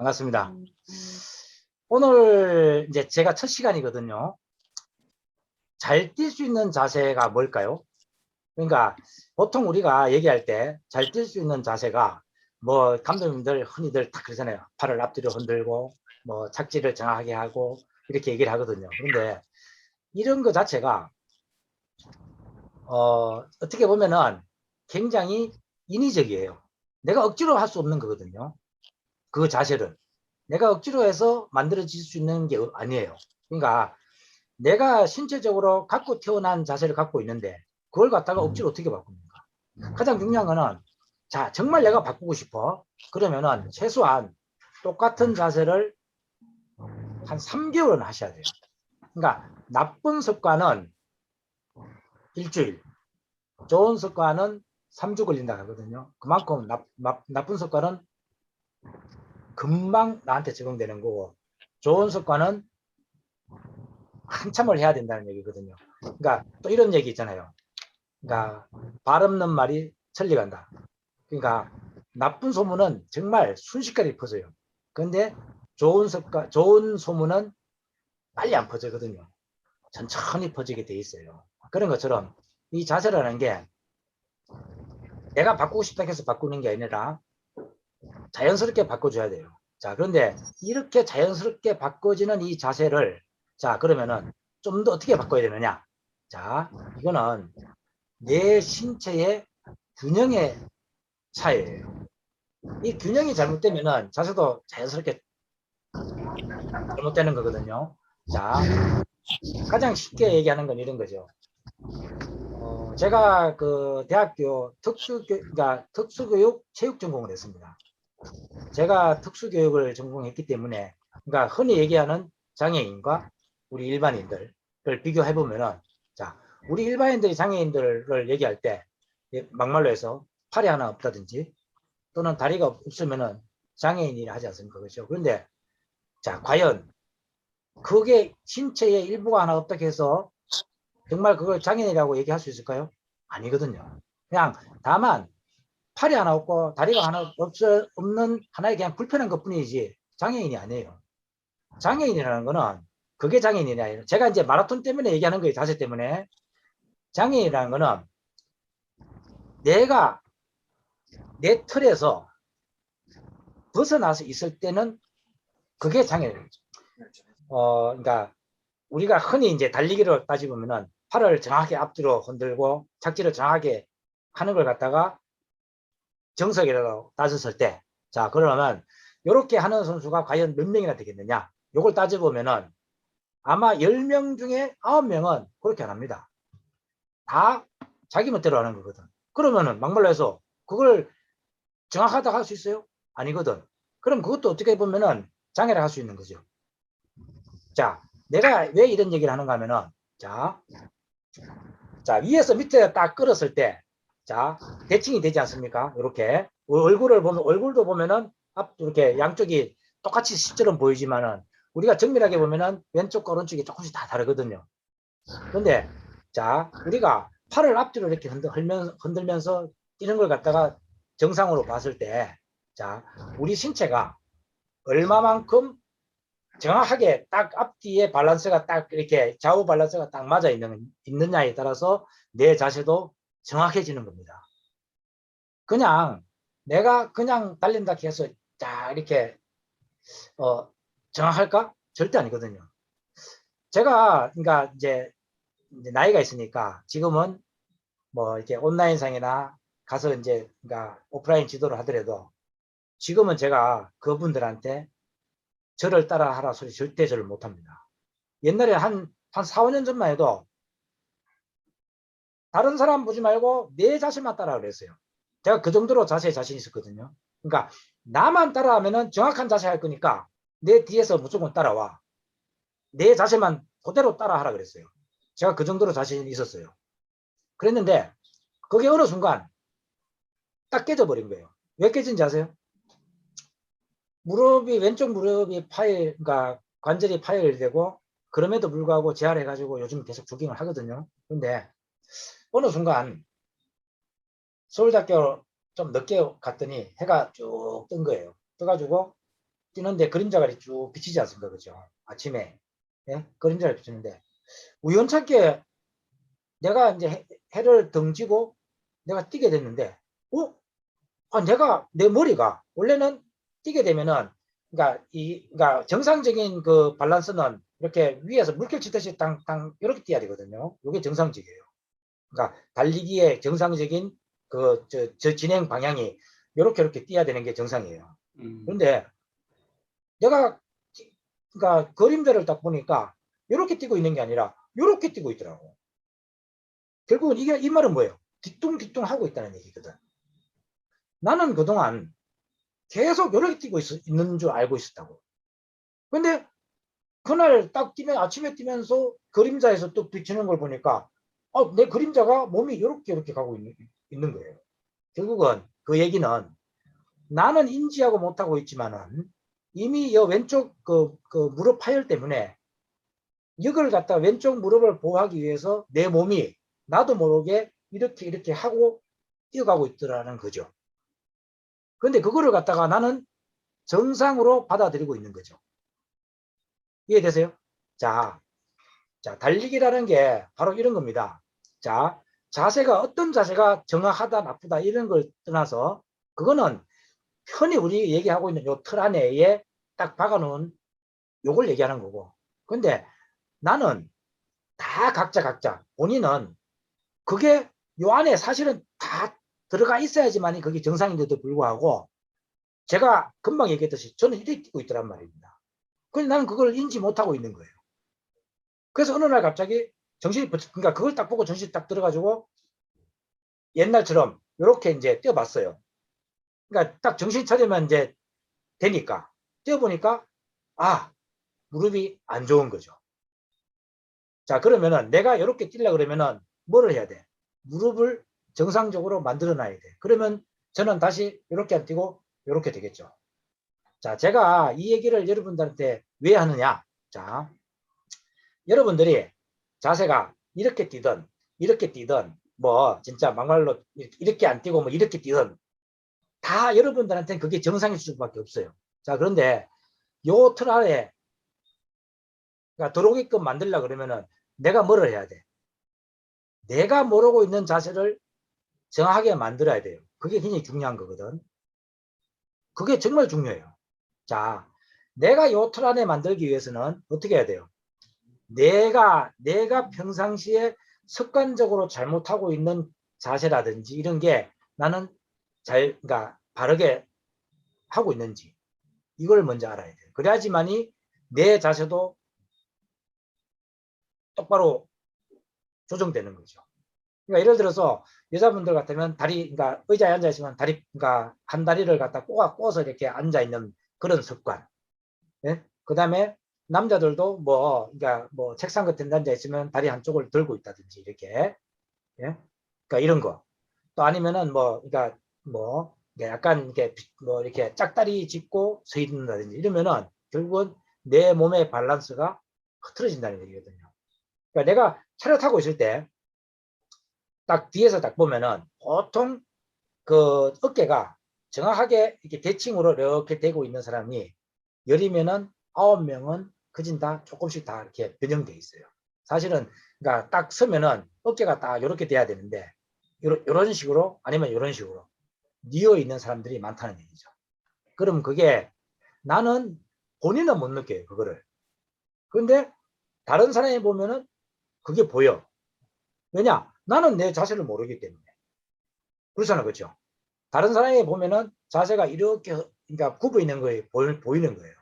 반갑습니다. 오늘 이제 제가 첫 시간이거든요. 잘 뛸 수 있는 자세가 뭘까요? 그러니까 보통 우리가 얘기할 때 잘 뛸 수 있는 자세가 뭐 감독님들 흔히들 다 그러잖아요. 팔을 앞뒤로 흔들고 뭐 착지를 정확하게 하고 이렇게 얘기를 하거든요. 그런데 이런 거 자체가 어떻게 보면은 굉장히 인위적이에요. 내가 억지로 할 수 없는 거거든요. 그 자세를. 내가 억지로 해서 만들어질 수 있는 게 아니에요. 그러니까 내가 신체적으로 갖고 태어난 자세를 갖고 있는데 그걸 갖다가 억지로 어떻게 바꿉니까? 가장 중요한 거는 자 정말 내가 바꾸고 싶어. 그러면은 최소한 똑같은 자세를 한 3개월은 하셔야 돼요. 그러니까 나쁜 습관은 일주일, 좋은 습관은 3주 걸린다 하거든요. 그만큼 나쁜 습관은 금방 나한테 적용되는 거고 좋은 습관은 한참을 해야 된다는 얘기거든요. 그러니까 또 이런 얘기 있잖아요. 그러니까 발 없는 말이 천리 간다. 그러니까 나쁜 소문은 정말 순식간에 퍼져요. 그런데 좋은 소문은 빨리 안 퍼지거든요. 천천히 퍼지게 돼 있어요. 그런 것처럼 이 자세라는 게 내가 바꾸고 싶다 해서 바꾸는 게 아니라 자연스럽게 바꿔줘야 돼요. 자, 그런데 이렇게 자연스럽게 바꿔지는 이 자세를 자, 그러면은 좀 더 어떻게 바꿔야 되느냐? 자, 이거는 내 신체의 균형의 차이예요. 이 균형이 잘못되면은 자세도 자연스럽게 잘못되는 거거든요. 자, 가장 쉽게 얘기하는 건 이런 거죠. 제가 그 대학교 그러니까 특수교육 체육 전공을 했습니다. 제가 특수교육을 전공했기 때문에, 그러니까 흔히 얘기하는 장애인과 우리 일반인들을 비교해 보면은, 자, 우리 일반인들이 장애인들을 얘기할 때 막말로 해서 팔이 하나 없다든지 또는 다리가 없으면은 장애인이라 하지 않습니까? 그렇죠? 그런데 자, 과연 그게 신체의 일부가 하나 없다고 해서 정말 그걸 장애인이라고 얘기할 수 있을까요? 아니거든요. 그냥 다만 팔이 하나 없고 다리가 하나 없는 하나의 그냥 불편한 것 뿐이지 장애인이 아니에요. 장애인이라는 거는 그게 장애인이 아니에요. 제가 이제 마라톤 때문에 얘기하는 거예요. 자세 때문에. 장애인이라는 거는 내가 내 틀에서 벗어나서 있을 때는 그게 장애인이죠. 그러니까 우리가 흔히 이제 달리기로 따지보면은 팔을 정확하게 앞뒤로 흔들고 착지를 정확하게 하는 걸 갖다가 정석이라고 따졌을 때, 자, 그러면 이렇게 하는 선수가 과연 몇 명이나 되겠느냐? 요걸 따져보면은 아마 10명 중에 9명은 그렇게 안 합니다. 다 자기 멋대로 하는 거거든. 그러면은 막말로 해서 그걸 정확하다고 할 수 있어요? 아니거든. 그럼 그것도 어떻게 보면은 장애를 할 수 있는 거죠. 자, 내가 왜 이런 얘기를 하는가 하면은, 자, 위에서 밑에 딱 끌었을 때, 자, 대칭이 되지 않습니까? 이렇게. 얼굴도 보면은, 이렇게 양쪽이 똑같이 C처럼 보이지만은, 우리가 정밀하게 보면은, 왼쪽과 오른쪽이 조금씩 다 다르거든요. 그런데, 자, 우리가 팔을 앞뒤로 이렇게 흔들면서 뛰는 걸 갖다가 정상으로 봤을 때, 자, 우리 신체가 얼마만큼 정확하게 딱 앞뒤에 밸런스가 딱 이렇게 좌우 밸런스가 딱 맞아 있느냐에 따라서 내 자세도 정확해지는 겁니다. 그냥 내가 그냥 달린다 해서 자 이렇게 정확할까? 절대 아니거든요. 제가 그러니까 이제 나이가 있으니까 지금은 뭐 이렇게 온라인상이나 가서 이제 그러니까 오프라인 지도를 하더라도 지금은 제가 그분들한테 저를 따라 하라 소리 절대 저를 못합니다. 옛날에 한 4, 5년 전만 해도 다른 사람 보지 말고 내 자신만 따라 그랬어요. 제가 그 정도로 자세에 자신 있었거든요. 그러니까 나만 따라하면은 정확한 자세 할 거니까 내 뒤에서 무조건 따라와. 내 자세만 그대로 따라하라 그랬어요. 제가 그 정도로 자신이 있었어요. 그랬는데 그게 어느 순간 딱 깨져버린 거예요. 왜 깨진지 아세요? 왼쪽 무릎이 그러니까 관절이 파열되고 그럼에도 불구하고 재활해가지고 요즘 계속 조깅을 하거든요. 근데 어느 순간 서울대학교 좀 늦게 갔더니 해가 쭉 뜬 거예요. 떠가지고 뛰는데 그림자가 쭉 비치지 않습니까? 그죠? 아침에. 예? 그림자가 비치는데, 우연찮게 내가 이제 해를 등지고 내가 뛰게 됐는데, 내가, 내 머리가, 원래는 뛰게 되면은, 그러니까 정상적인 그 밸런스는 이렇게 위에서 물결 치듯이 땅땅 이렇게 뛰어야 되거든요. 이게 정상적이에요. 그러니까 달리기의 정상적인 저 진행 방향이 이렇게 뛰어야 되는 게 정상이에요. 그런데 내가 그러니까 그림자를 딱 보니까 이렇게 뛰고 있는 게 아니라 이렇게 뛰고 있더라고. 결국은 이게 이 말은 뭐예요? 뒤뚱뒤뚱 하고 있다는 얘기거든. 나는 그동안 계속 이렇게 뛰고 있는 줄 알고 있었다고. 근데 그날 딱 뛰면 아침에 뛰면서 그림자에서 또 비치는 걸 보니까 내 그림자가 몸이 이렇게 가고 있는 거예요. 결국은 그 얘기는 나는 인지하고 못하고 있지만은 이미 이 왼쪽 그 무릎 파열 때문에 이걸 갖다 왼쪽 무릎을 보호하기 위해서 내 몸이 나도 모르게 이렇게 하고 뛰어가고 있더라는 거죠. 그런데 그거를 갖다가 나는 정상으로 받아들이고 있는 거죠. 이해되세요? 자, 달리기라는 게 바로 이런 겁니다. 자, 자세가 어떤 자세가 정확하다 나쁘다 이런 걸 떠나서 그거는 흔히 우리 얘기하고 있는 요 틀 안에 딱 박아놓은 요걸 얘기하는 거고. 근데 나는 다 각자 본인은 그게 요 안에 사실은 다 들어가 있어야지만 그게 정상인데도 불구하고 제가 금방 얘기했듯이 저는 이렇게 뛰고 있더란 말입니다. 근데 나는 그걸 인지 못하고 있는 거예요. 그래서 어느 날 갑자기 그러니까 그걸 딱 보고 정신이 딱 들어가지고 옛날처럼 이렇게 이제 뛰어봤어요. 그러니까 딱 정신 차리면 이제 되니까 뛰어보니까 무릎이 안 좋은 거죠. 자, 그러면은 내가 이렇게 뛰려 그러면은 뭐를 해야 돼? 무릎을 정상적으로 만들어 놔야 돼. 그러면 저는 다시 이렇게 안 뛰고 이렇게 되겠죠. 자, 제가 이 얘기를 여러분들한테 왜 하느냐? 자, 여러분들이 자세가 이렇게 뛰든 뭐 진짜 막말로 이렇게 안 뛰고 뭐 이렇게 뛰든 다 여러분들한테는 그게 정상일 수밖에 없어요. 자, 그런데 요 틀 아래 들어오게끔 만들려 그러면은 내가 뭐를 해야 돼? 내가 모르고 있는 자세를 정확하게 만들어야 돼요. 그게 굉장히 중요한 거거든. 그게 정말 중요해요. 자, 내가 요 틀 안에 만들기 위해서는 어떻게 해야 돼요? 내가 평상시에 습관적으로 잘못하고 있는 자세라든지 이런 게 나는 그러니까 바르게 하고 있는지 이걸 먼저 알아야 돼요. 그래야지만이 내 자세도 똑바로 조정되는 거죠. 그러니까 예를 들어서 여자분들 같으면 그러니까 의자에 앉아 있으면 그러니까 한 다리를 갖다 꼬아서 이렇게 앉아 있는 그런 습관. 예? 그 다음에 남자들도 그러니까 책상 같은 데 앉아 있으면 다리 한쪽을 들고 있다든지 이렇게. 예? 그러니까 이런 거. 또 아니면은 그러니까 약간 이렇게 짝다리 짚고 서 있는다든지 이러면은 결국은 내 몸의 밸런스가 흐트러진다는 얘기거든요. 그러니까 내가 차를 타고 있을 때 딱 뒤에서 딱 보면은 보통 그 어깨가 정확하게 이렇게 대칭으로 이렇게 되고 있는 사람이 열이면은 9명은 그진 다 조금씩 다 이렇게 변형되어 있어요. 사실은 그러니까 딱 서면은 어깨가 딱 이렇게 돼야 되는데 이런 식으로 아니면 이런 식으로 뉘어 있는 사람들이 많다는 얘기죠. 그럼 그게 나는 본인은 못 느껴요, 그거를. 그런데 다른 사람이 보면은 그게 보여. 왜냐? 나는 내 자세를 모르기 때문에. 그렇잖아, 그렇죠? 다른 사람이 보면은 자세가 이렇게 그러니까 굽어 있는 거에 보이는 거예요.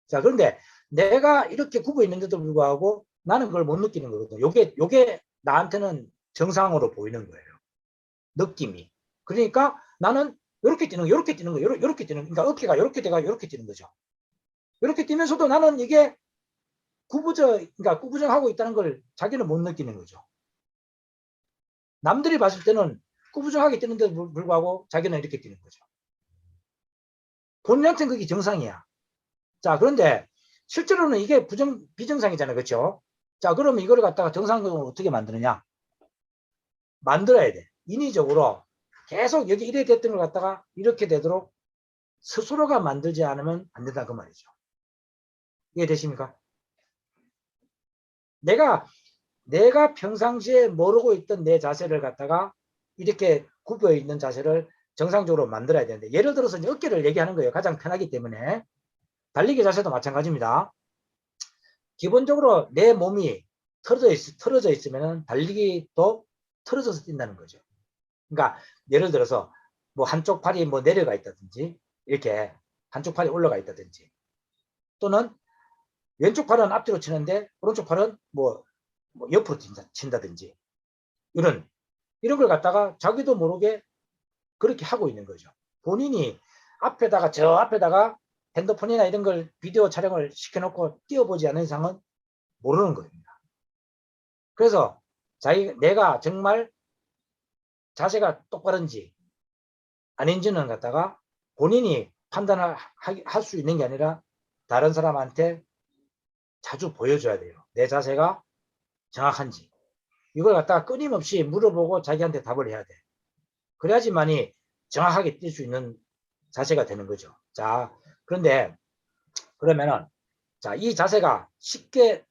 자, 그런데 내가 이렇게 굽어 있는데도 불구하고 나는 그걸 못 느끼는 거거든요. 요게 나한테는 정상으로 보이는 거예요. 느낌이. 그러니까 나는 이렇게 뛰는 거, 이렇게 뛰는 거, 이렇게 뛰는 거, 그러니까 어깨가 이렇게 돼가 이렇게 뛰는 거죠. 이렇게 뛰면서도 나는 이게 그러니까 구부정하고 있다는 걸 자기는 못 느끼는 거죠. 남들이 봤을 때는 구부정하게 뛰는데도 불구하고 자기는 이렇게 뛰는 거죠. 본인한테는 그게 정상이야. 자, 그런데 실제로는 이게 비정상이잖아요. 그렇죠? 자, 그러면 이걸 갖다가 정상적으로 어떻게 만드느냐? 만들어야 돼. 인위적으로 계속 여기 이래 됐던 걸 갖다가 이렇게 되도록 스스로가 만들지 않으면 안 된다 그 말이죠. 이해되십니까? 내가 평상시에 모르고 있던 내 자세를 갖다가 이렇게 굽어 있는 자세를 정상적으로 만들어야 되는데, 예를 들어서 어깨를 얘기하는 거예요. 가장 편하기 때문에. 달리기 자세도 마찬가지입니다. 기본적으로 내 몸이 틀어져 있으면 달리기도 틀어져서 뛴다는 거죠. 그러니까 예를 들어서 뭐 한쪽 팔이 뭐 내려가 있다든지, 이렇게 한쪽 팔이 올라가 있다든지, 또는 왼쪽 팔은 앞뒤로 치는데 오른쪽 팔은 뭐 옆으로 친다든지, 이런 걸 갖다가 자기도 모르게 그렇게 하고 있는 거죠. 본인이 저 앞에다가 핸드폰이나 이런 걸 비디오 촬영을 시켜놓고 띄워보지 않는 이상은 모르는 겁니다. 그래서 내가 정말 자세가 똑바른지 아닌지는 갖다가 본인이 판단을 할 수 있는 게 아니라 다른 사람한테 자주 보여줘야 돼요. 내 자세가 정확한지. 이걸 갖다가 끊임없이 물어보고 자기한테 답을 해야 돼. 그래야지만이 정확하게 뛸 수 있는 자세가 되는 거죠. 자, 그런데 그러면은 이 자세가 쉽게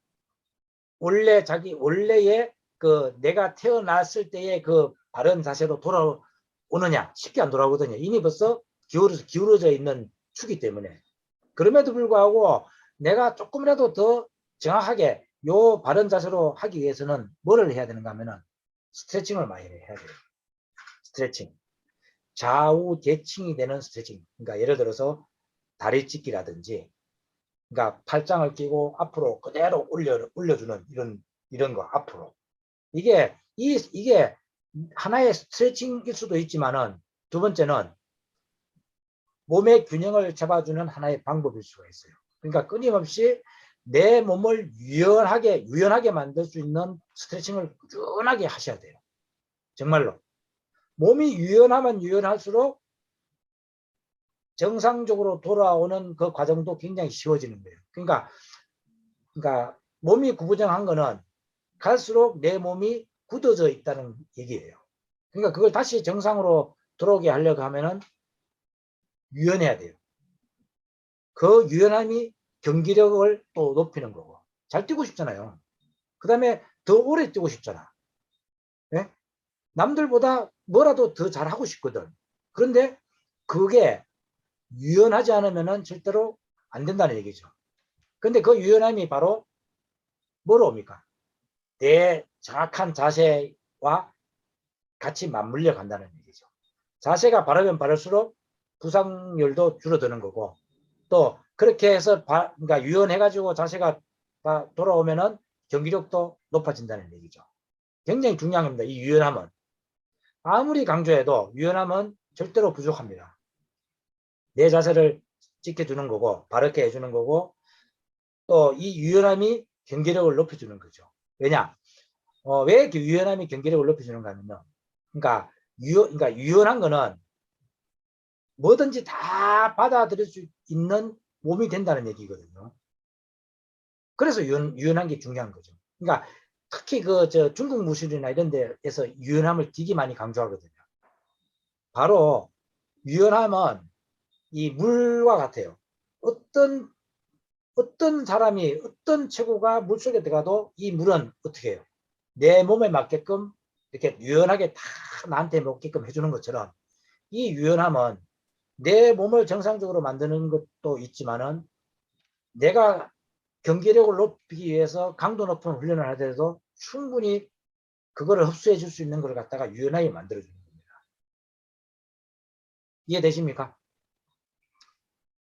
원래의 그 내가 태어났을 때의 그 바른 자세로 돌아오느냐? 쉽게 안 돌아오거든요. 이미 벌써 기울어져 있는 축이 때문에. 그럼에도 불구하고 내가 조금이라도 더 정확하게 요 바른 자세로 하기 위해서는 뭐를 해야 되는가 하면은 스트레칭을 많이 해야 돼요. 스트레칭. 좌우 대칭이 되는 스트레칭. 그러니까 예를 들어서 다리 찢기라든지, 그러니까 팔짱을 끼고 앞으로 그대로 올려주는 이런 거 앞으로. 이게 하나의 스트레칭일 수도 있지만은, 두 번째는 몸의 균형을 잡아주는 하나의 방법일 수가 있어요. 그러니까 끊임없이 내 몸을 유연하게 만들 수 있는 스트레칭을 꾸준하게 하셔야 돼요. 정말로. 몸이 유연하면 유연할수록 정상적으로 돌아오는 그 과정도 굉장히 쉬워지는 거예요. 그러니까 몸이 구부정한 거는 갈수록 내 몸이 굳어져 있다는 얘기예요. 그러니까 그걸 다시 정상으로 들어오게 하려고 하면은 유연해야 돼요. 그 유연함이 경기력을 또 높이는 거고, 잘 뛰고 싶잖아요. 그 다음에 더 오래 뛰고 싶잖아. 네? 남들보다 뭐라도 더 잘하고 싶거든. 그런데 그게 유연하지 않으면 절대로 안 된다는 얘기죠. 근데 그 유연함이 바로 뭐로 옵니까? 내 정확한 자세와 같이 맞물려 간다는 얘기죠. 자세가 바르면 바를수록 부상률도 줄어드는 거고, 또 그렇게 해서 그러니까 유연해가지고 자세가 돌아오면은 경기력도 높아진다는 얘기죠. 굉장히 중요한 겁니다. 이 유연함은. 아무리 강조해도 유연함은 절대로 부족합니다. 내 자세를 지켜주는 거고, 바르게 해주는 거고, 또 이 유연함이 경기력을 높여주는 거죠. 왜냐? 왜 유연함이 경기력을 높여주는가 하면요. 그러니까 유연한 거는 뭐든지 다 받아들일 수 있는 몸이 된다는 얘기거든요. 그래서 유연한 게 중요한 거죠. 그러니까 특히 중국 무술이나 이런 데에서 유연함을 되게 많이 강조하거든요. 바로 유연함은 이 물과 같아요. 어떤 사람이, 어떤 체구가 물속에 들어가도 이 물은 어떻게 해요? 내 몸에 맞게끔 이렇게 유연하게 다 나한테 먹게끔 해주는 것처럼, 이 유연함은 내 몸을 정상적으로 만드는 것도 있지만은, 내가 경기력을 높이기 위해서 강도 높은 훈련을 하더라도 충분히 그거를 흡수해 줄 수 있는 걸 갖다가 유연하게 만들어 주는 겁니다. 이해되십니까?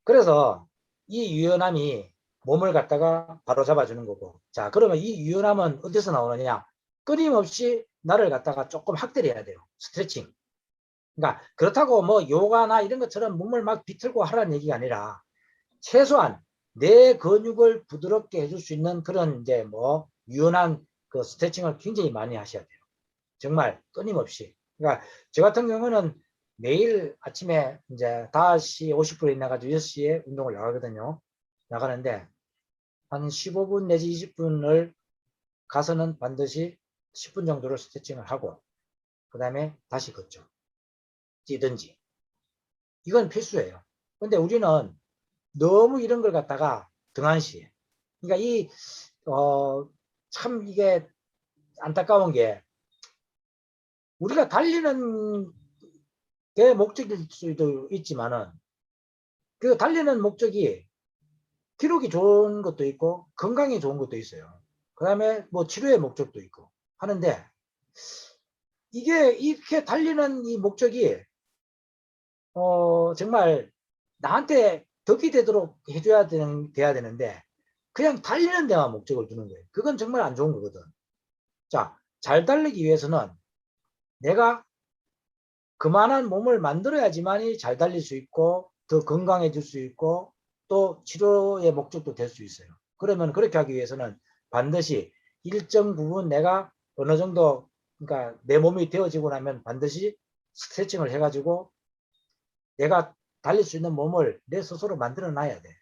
그래서 이 유연함이 몸을 갖다가 바로 잡아주는 거고, 자, 그러면 이 유연함은 어디서 나오느냐? 끊임없이 나를 갖다가 조금 학대해야 돼요. 스트레칭. 그러니까 그렇다고 뭐 요가나 이런 것처럼 몸을 막 비틀고 하라는 얘기가 아니라, 최소한 내 근육을 부드럽게 해줄 수 있는 그런 이제 뭐 유연한 그 스트레칭을 굉장히 많이 하셔야 돼요. 정말 끊임없이. 그러니까 저 같은 경우는 매일 아침에 이제 5시 50분에 나가지고 6시에 운동을 나가거든요. 나가는데 한 15분 내지 20분을 가서는 반드시 10분 정도를 스트레칭을 하고, 그 다음에 다시 걷죠. 뛰든지. 이건 필수예요. 근데 우리는 너무 이런 걸 갖다가 등한시해. 그러니까 참 이게 안타까운 게 우리가 달리는 게 목적일 수도 있지만은 그 달리는 목적이 기록이 좋은 것도 있고 건강이 좋은 것도 있어요. 그 다음에 뭐 치료의 목적도 있고 하는데 이게 이렇게 달리는 이 목적이 정말 나한테 덕이 되도록 돼야 되는데 그냥 달리는 데만 목적을 두는 거예요. 그건 정말 안 좋은 거거든. 자, 잘 달리기 위해서는 내가 그만한 몸을 만들어야지만이 잘 달릴 수 있고 더 건강해질 수 있고 또 치료의 목적도 될 수 있어요. 그러면 그렇게 하기 위해서는 반드시 일정 부분 내가 어느 정도 그러니까 내 몸이 되어지고 나면 반드시 스트레칭을 해가지고 내가 달릴 수 있는 몸을 내 스스로 만들어 놔야 돼.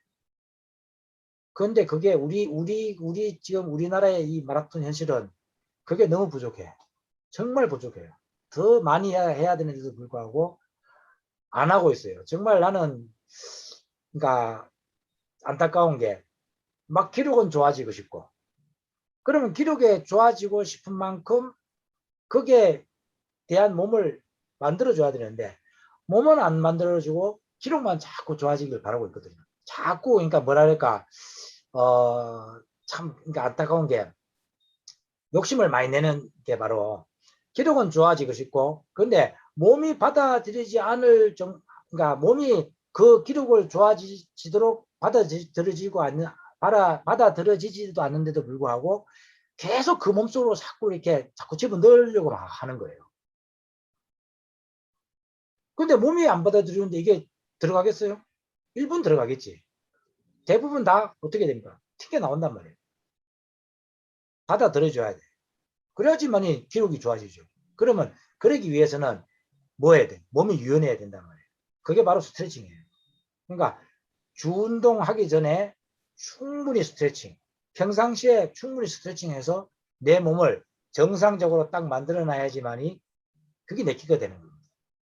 그런데 그게 우리 지금 우리나라의 이 마라톤 현실은 그게 너무 부족해. 정말 부족해요. 더 많이 해야 되는데도 불구하고 안 하고 있어요. 정말 나는 그러니까 안타까운 게 막 기록은 좋아지고 싶고 그러면 기록에 좋아지고 싶은 만큼 거기에 대한 몸을 만들어줘야 되는데 몸은 안 만들어주고 기록만 자꾸 좋아지길 바라고 있거든요. 자꾸 그러니까 뭐랄까 참 그러니까 안타까운 게 욕심을 많이 내는 게 바로 기록은 좋아지고 싶고 근데 몸이 받아들이지 않을 그러니까 몸이 그 기록을 좋아지도록 받아들여지지도 않는데도 불구하고 계속 그 몸속으로 자꾸 집어넣으려고 막 하는 거예요. 근데 몸이 안 받아들이는데 이게 들어가겠어요? 일부분 들어가겠지. 대부분 다 어떻게 됩니까? 튕겨 나온단 말이에요. 받아들여줘야 돼. 그래야지만이 기록이 좋아지죠. 그러면 그러기 위해서는 뭐 해야 돼? 몸이 유연해야 된단 말이에요. 그게 바로 스트레칭이에요. 그러니까 주 운동하기 전에 충분히 스트레칭, 평상시에 충분히 스트레칭해서 내 몸을 정상적으로 딱 만들어 놔야지만이 그게 내 키가 되는 겁니다.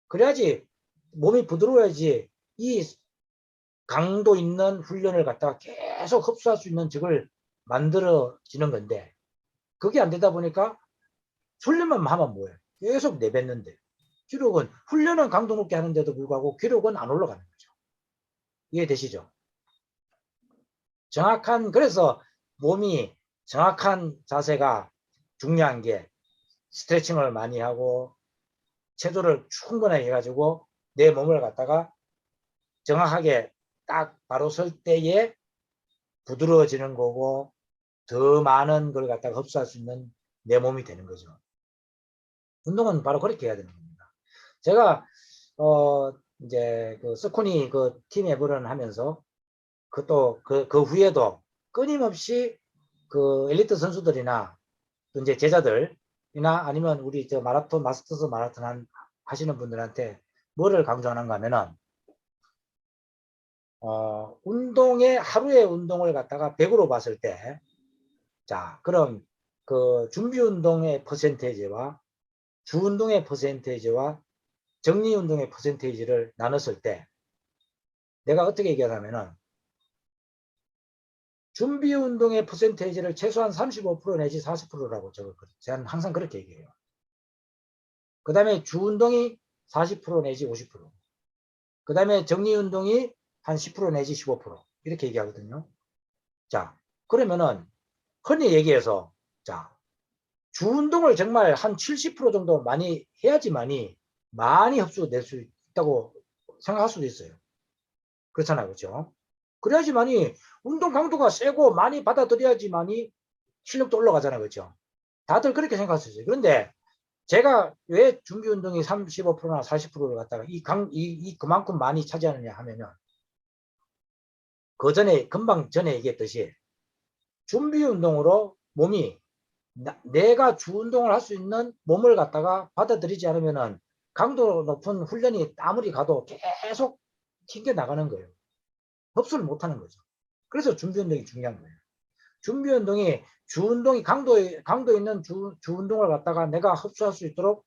그래야지 몸이 부드러워야지 이 강도 있는 훈련을 갖다가 계속 흡수할 수 있는 적을 만들어지는 건데 그게 안 되다 보니까 훈련만 하면 뭐예요? 계속 내뱉는데 기록은 훈련은 강도 높게 하는데도 불구하고 기록은 안 올라가는 거죠. 이해되시죠? 그래서 몸이 정확한 자세가 중요한 게 스트레칭을 많이 하고 체조를 충분하게 해가지고 내 몸을 갖다가 정확하게 딱 바로 설 때에 부드러워지는 거고 더 많은 걸 갖다가 흡수할 수 있는 내 몸이 되는 거죠. 운동은 바로 그렇게 해야 되는 겁니다. 제가 이제 그 스코니 그 팀 에버런 하면서 그 후에도 끊임없이 그 엘리트 선수들이나 이제 제자들이나 아니면 우리 저 마스터스 마라톤 하시는 분들한테 뭐를 강조하는가 하면은 하루의 운동을 갖다가 100으로 봤을 때 자, 그럼 그 준비 운동의 퍼센테이지와 주 운동의 퍼센테이지와 정리 운동의 퍼센테이지를 나눴을 때 내가 어떻게 얘기하냐면은 준비 운동의 퍼센테이지를 최소한 35% 내지 40%라고 적었거든요. 저는 항상 그렇게 얘기해요. 그 다음에 주 운동이 40% 내지 50%. 그 다음에 정리 운동이 한 10% 내지 15% 이렇게 얘기하거든요. 자, 그러면은 흔히 얘기해서 자, 주 운동을 정말 한 70% 정도 많이 해야지만이 많이 흡수될 수 있다고 생각할 수도 있어요. 그렇잖아요. 그렇죠? 그래야지만이 운동 강도가 세고 많이 받아들여야지만이 실력도 올라가잖아요. 그렇죠? 다들 그렇게 생각할 수 있어요. 그런데 제가 왜 준비 운동이 35%나 40%를 갖다가 그만큼 많이 차지하느냐 하면은 금방 전에 얘기했듯이 준비 운동으로 몸이 내가 주 운동을 할 수 있는 몸을 갖다가 받아들이지 않으면은 강도 높은 훈련이 아무리 가도 계속 튕겨 나가는 거예요. 흡수를 못 하는 거죠. 그래서 준비 운동이 중요한 거예요. 준비 운동이 주 운동이 강도 있는 주 운동을 갖다가 내가 흡수할 수 있도록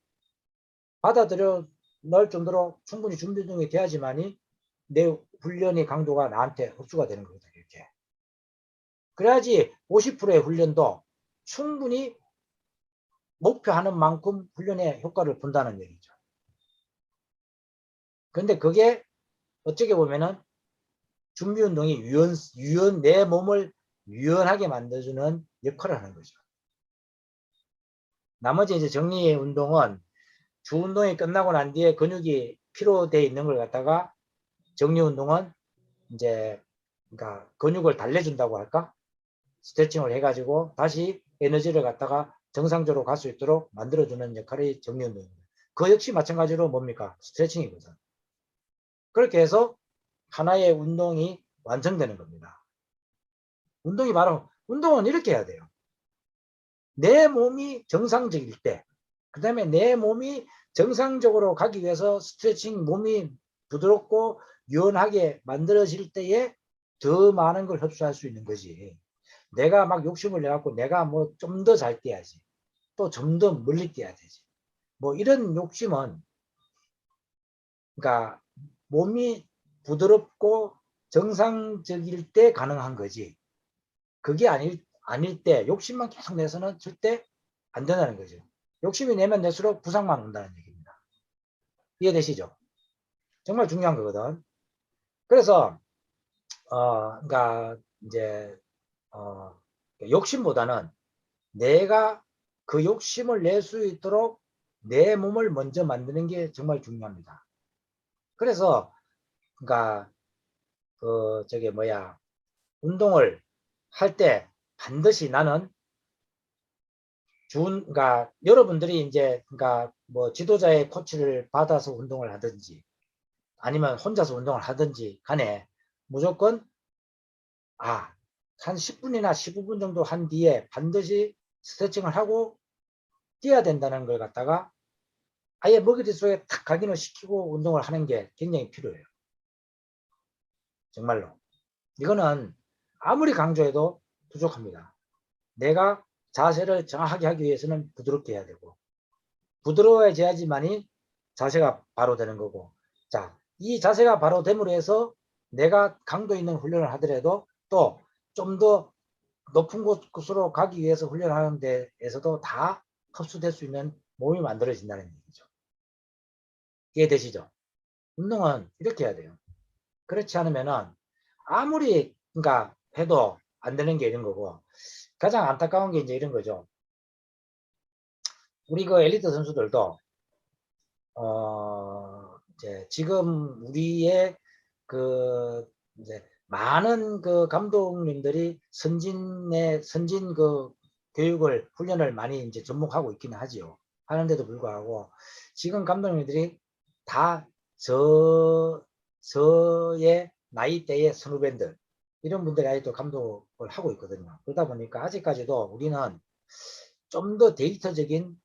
받아들여 넣을 정도로 충분히 준비 운동이 돼야지만이 내 훈련의 강도가 나한테 흡수가 되는 거거든. 이렇게. 그래야지 50%의 훈련도 충분히 목표하는 만큼 훈련의 효과를 본다는 얘기죠. 그런데 그게 어떻게 보면은 준비운동이 내 몸을 유연하게 만들어주는 역할을 하는 거죠. 나머지 이제 정리 운동은 주 운동이 끝나고 난 뒤에 근육이 피로되어 있는 걸 갖다가 정리 운동은 이제 그러니까 근육을 달래준다고 할까? 스트레칭을 해가지고 다시 에너지를 갖다가 정상적으로 갈 수 있도록 만들어주는 역할이 정리 운동입니다. 그 역시 마찬가지로 뭡니까? 스트레칭이거든. 그렇게 해서 하나의 운동이 완성되는 겁니다. 운동이 바로 운동은 이렇게 해야 돼요. 내 몸이 정상적일 때, 그 다음에 내 몸이 정상적으로 가기 위해서 스트레칭 몸이 부드럽고 유연하게 만들어질 때에 더 많은 걸 흡수할 수 있는 거지. 내가 막 욕심을 내갖고 내가 뭐 좀 더 잘 뛰어야지. 또 좀 더 멀리 뛰어야 되지. 뭐 이런 욕심은, 그러니까 몸이 부드럽고 정상적일 때 가능한 거지. 그게 아닐 때 욕심만 계속 내서는 절대 안 된다는 거죠. 욕심이 내면 낼수록 부상만 온다는 얘기입니다. 이해되시죠? 정말 중요한 거거든. 그래서 그러니까 이제 욕심보다는 내가 그 욕심을 낼 수 있도록 내 몸을 먼저 만드는 게 정말 중요합니다. 그래서 그러니까 저게 뭐야, 운동을 할 때 반드시 나는 그러니까 여러분들이 이제 그러니까 뭐 지도자의 코치를 받아서 운동을 하든지 아니면 혼자서 운동을 하든지 간에 무조건 한 10분이나 15분 정도 한 뒤에 반드시 스트레칭을 하고 뛰어야 된다는 걸 갖다가 아예 머릿속에 탁 각인을 시키고 운동을 하는 게 굉장히 필요해요. 정말로. 이거는 아무리 강조해도 부족합니다. 내가 자세를 정확하게 하기 위해서는 부드럽게 해야 되고 부드러워져야지만이 자세가 바로 되는 거고, 자, 이 자세가 바로 됨으로 해서 내가 강도 있는 훈련을 하더라도 또 좀 더 높은 곳으로 가기 위해서 훈련하는 데에서도 다 흡수될 수 있는 몸이 만들어진다는 얘기죠. 이해되시죠? 운동은 이렇게 해야 돼요. 그렇지 않으면은 아무리 그러니까 해도 안 되는 게 이런 거고, 가장 안타까운 게 이제 이런 거죠. 우리 그 엘리트 선수들도 이제 지금 우리의 그 이제 많은 그 감독님들이 선진 그 교육을 훈련을 많이 이제 접목하고 있기는 하지요. 하는데도 불구하고 지금 감독님들이 다 저의 나이대의 선후배들 이런 분들이 아직도 감독을 하고 있거든요. 그러다 보니까 아직까지도 우리는 좀 더 데이터적인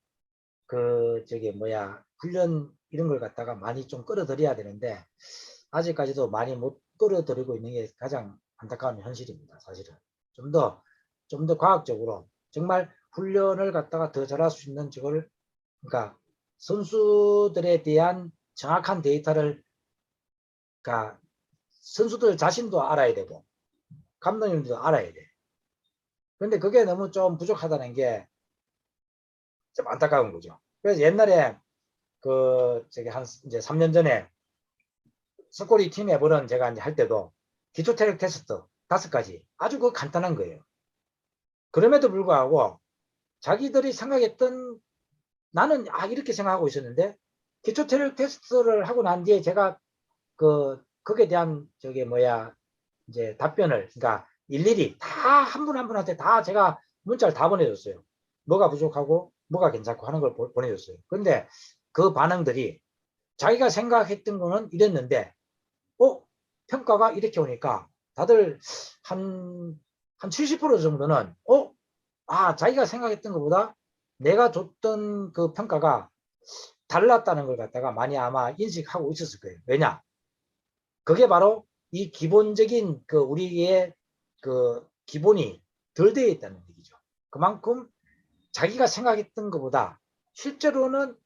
저게 뭐야 훈련 이런 걸 갖다가 많이 좀 끌어들여야 되는데 아직까지도 많이 못 끌어들이고 있는 게 가장 안타까운 현실입니다. 사실은 좀 더 과학적으로 정말 훈련을 갖다가 더 잘할 수 있는 저걸, 그러니까 선수들에 대한 정확한 데이터를, 그러니까 선수들 자신도 알아야 되고 감독님들도 알아야 돼. 그런데 그게 너무 좀 부족하다는 게 좀 안타까운 거죠. 그래서 옛날에 저기 이제 3년 전에 스코리 팀 앱을 제가 이제 할 때도 기초 체력 테스트 5가지 아주 그 간단한 거예요. 그럼에도 불구하고 자기들이 생각했던, 나는 이렇게 생각하고 있었는데 기초 체력 테스트를 하고 난 뒤에 제가 거기에 대한 저게 뭐야 이제 답변을, 그러니까 일일이 다 한 분 한 분한테 다 제가 문자를 다 보내줬어요. 뭐가 부족하고 뭐가 괜찮고 하는 걸 보내줬어요. 근데 그 반응들이 자기가 생각했던 거는 이랬는데 평가가 이렇게 오니까 다들 한 70% 정도는 자기가 생각했던 것보다 내가 줬던 그 평가가 달랐다는 걸 갖다가 많이 아마 인식하고 있었을 거예요. 왜냐? 그게 바로 이 기본적인 우리의 기본이 덜 되어 있다는 얘기죠. 그만큼 자기가 생각했던 것보다 실제로는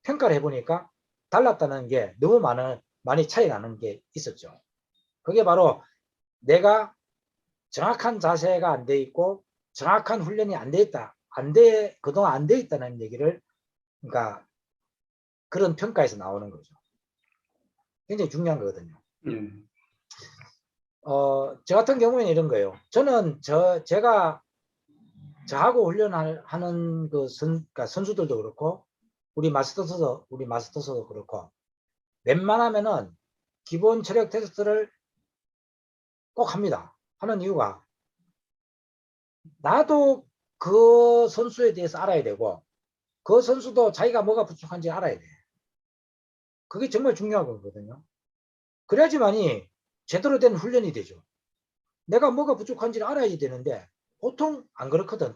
평가를 해보니까 달랐다는 게 너무 많이 차이 나는 게 있었죠. 그게 바로 내가 정확한 자세가 안 돼 있고 정확한 훈련이 안 돼 있다. 그동안 안 돼 있다는 얘기를, 그러니까 그런 평가에서 나오는 거죠. 굉장히 중요한 거거든요. 저 같은 경우에는 이런 거예요. 저는 제가 저하고 훈련하는 그러니까 선수들도 그렇고 우리 마스터서도 그렇고 웬만하면은 기본 체력 테스트를 꼭 합니다. 하는 이유가 나도 그 선수에 대해서 알아야 되고 그 선수도 자기가 뭐가 부족한지 알아야 돼. 그게 정말 중요한 거거든요. 그래야지만이 제대로 된 훈련이 되죠. 내가 뭐가 부족한지를 알아야 되는데 보통 안 그렇거든.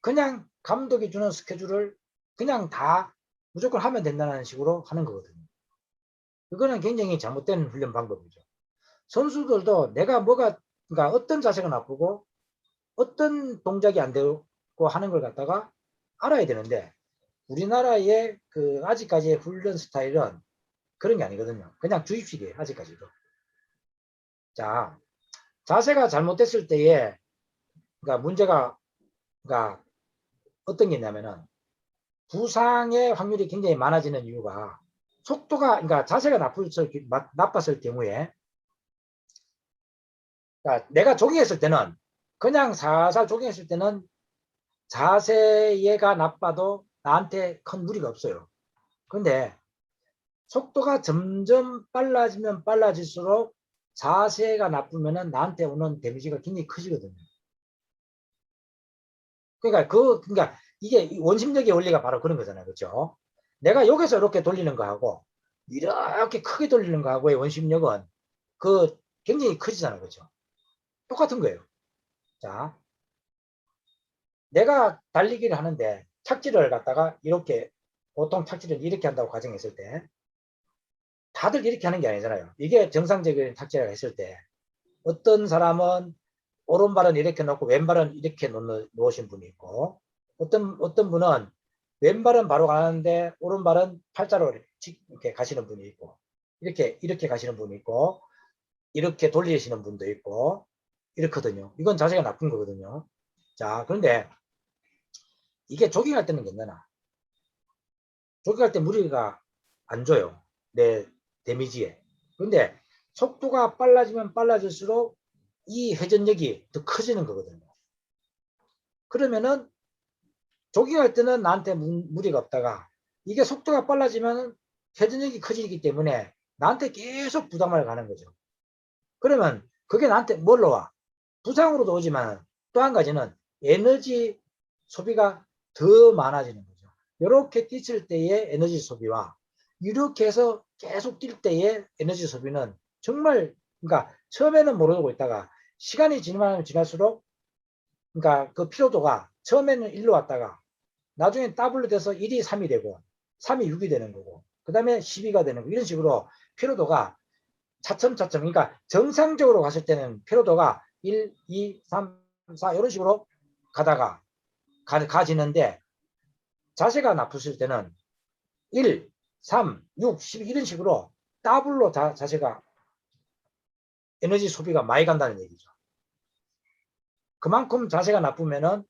그냥 감독이 주는 스케줄을 그냥 다 무조건 하면 된다는 식으로 하는 거거든요. 그거는 굉장히 잘못된 훈련 방법이죠. 선수들도 그러니까 어떤 자세가 나쁘고 어떤 동작이 안 되고 하는 걸 갖다가 알아야 되는데 우리나라의 그 아직까지의 훈련 스타일은 그런 게 아니거든요. 그냥 주입식이에요. 아직까지도. 자, 자세가 잘못됐을 때에 그러니까 문제가 그러니까 어떤 게 있냐면은 부상의 확률이 굉장히 많아지는 이유가 그러니까 자세가 나빴을 경우에 그러니까 내가 조깅했을 때는 그냥 살살 조깅했을 때는 자세가 나빠도 나한테 큰 무리가 없어요. 그런데 속도가 점점 빨라지면 빨라질수록 자세가 나쁘면은 나한테 오는 데미지가 굉장히 커지거든요. 그러니까 이게 원심력의 원리가 바로 그런 거잖아요. 그렇죠? 내가 여기서 이렇게 돌리는 거하고 이렇게 크게 돌리는 거하고의 원심력은 굉장히 커지잖아요. 그렇죠? 똑같은 거예요. 자, 내가 달리기를 하는데 착지를 갖다가 보통 착지를 이렇게 한다고 가정했을 때 다들 이렇게 하는 게 아니잖아요. 이게 정상적인 착지를 했을 때 어떤 사람은 오른발은 이렇게 놓고 왼발은 이렇게 놓으신 분이 있고 어떤 분은 왼발은 바로 가는데 오른발은 팔자로 이렇게 가시는 분이 있고 이렇게 가시는 분이 있고 이렇게 돌리시는 분도 있고 이렇거든요. 이건 자세가 나쁜 거거든요. 자, 그런데 이게 조깅할 때는 괜찮아. 조깅할 때 무리가 안 줘요. 내 데미지에. 그런데 속도가 빨라지면 빨라질수록 이 회전력이 더 커지는 거거든요. 그러면은 조깅할 때는 나한테 무리가 없다가 이게 속도가 빨라지면 회전력이 커지기 때문에 나한테 계속 부담을 가는 거죠. 그러면 그게 나한테 뭘로 와? 부상으로도 오지만 또 한 가지는 에너지 소비가 더 많아지는 거죠. 이렇게 뛰칠 때의 에너지 소비와 이렇게 해서 계속 뛸 때의 에너지 소비는 정말 그러니까 처음에는 모르고 있다가 시간이 지나면 지날수록 그러니까 그 피로도가 처음에는 1로 왔다가 나중에 더블로 돼서 1이 3이 되고 3이 6이 되는 거고 그 다음에 12가 되는 거 이런 식으로 피로도가 차츰차츰 그러니까 정상적으로 갔을 때는 피로도가 1, 2, 3, 4 이런 식으로 가다가 가지는데 자세가 나쁘실 때는 1, 3, 6, 12 이런 식으로 더블로 자세가 에너지 소비가 많이 간다는 얘기죠. 그만큼 자세가 나쁘면은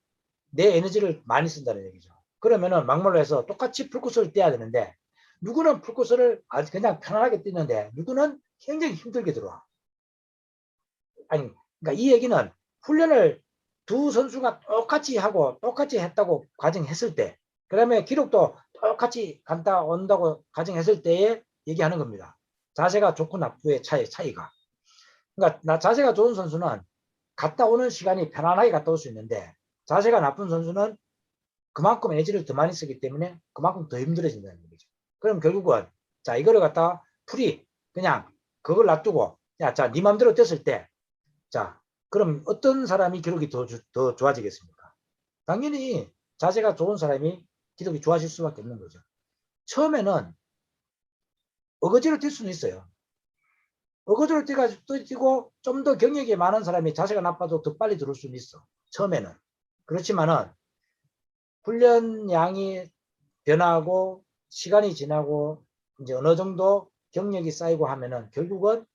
내 에너지를 많이 쓴다는 얘기죠. 그러면은 막말로 해서 똑같이 풀코스를 떼야 되는데 누구는 풀코스를 아주 그냥 편안하게 뛰는데 누구는 굉장히 힘들게 들어와. 아니, 그러니까 이 얘기는 훈련을 두 선수가 똑같이 하고 똑같이 했다고 가정했을 때, 그 다음에 기록도 똑같이 간다 온다고 가정했을 때에 얘기하는 겁니다. 자세가 좋고 나쁘의 차이가. 그러니까 자세가 좋은 선수는 갔다 오는 시간이 편안하게 갔다 올 수 있는데 자세가 나쁜 선수는 그만큼 에너지를 더 많이 쓰기 때문에 그만큼 더 힘들어진다는 얘기죠. 그럼 결국은 자 이거를 갖다가 그냥 그걸 놔두고 네 맘대로 됐을 때 자, 그럼 어떤 사람이 기록이 더 좋아지겠습니까? 당연히 자세가 좋은 사람이 기록이 좋아질 수밖에 없는 거죠. 처음에는 어거지로 뛸 수는 있어요. 어거지로 뛰고 좀 더 경력이 많은 사람이 자세가 나빠도 더 빨리 들어올 수는 있어. 처음에는. 그렇지만은 훈련량이 변하고 시간이 지나고 이제 어느 정도 경력이 쌓이고 하면은 결국은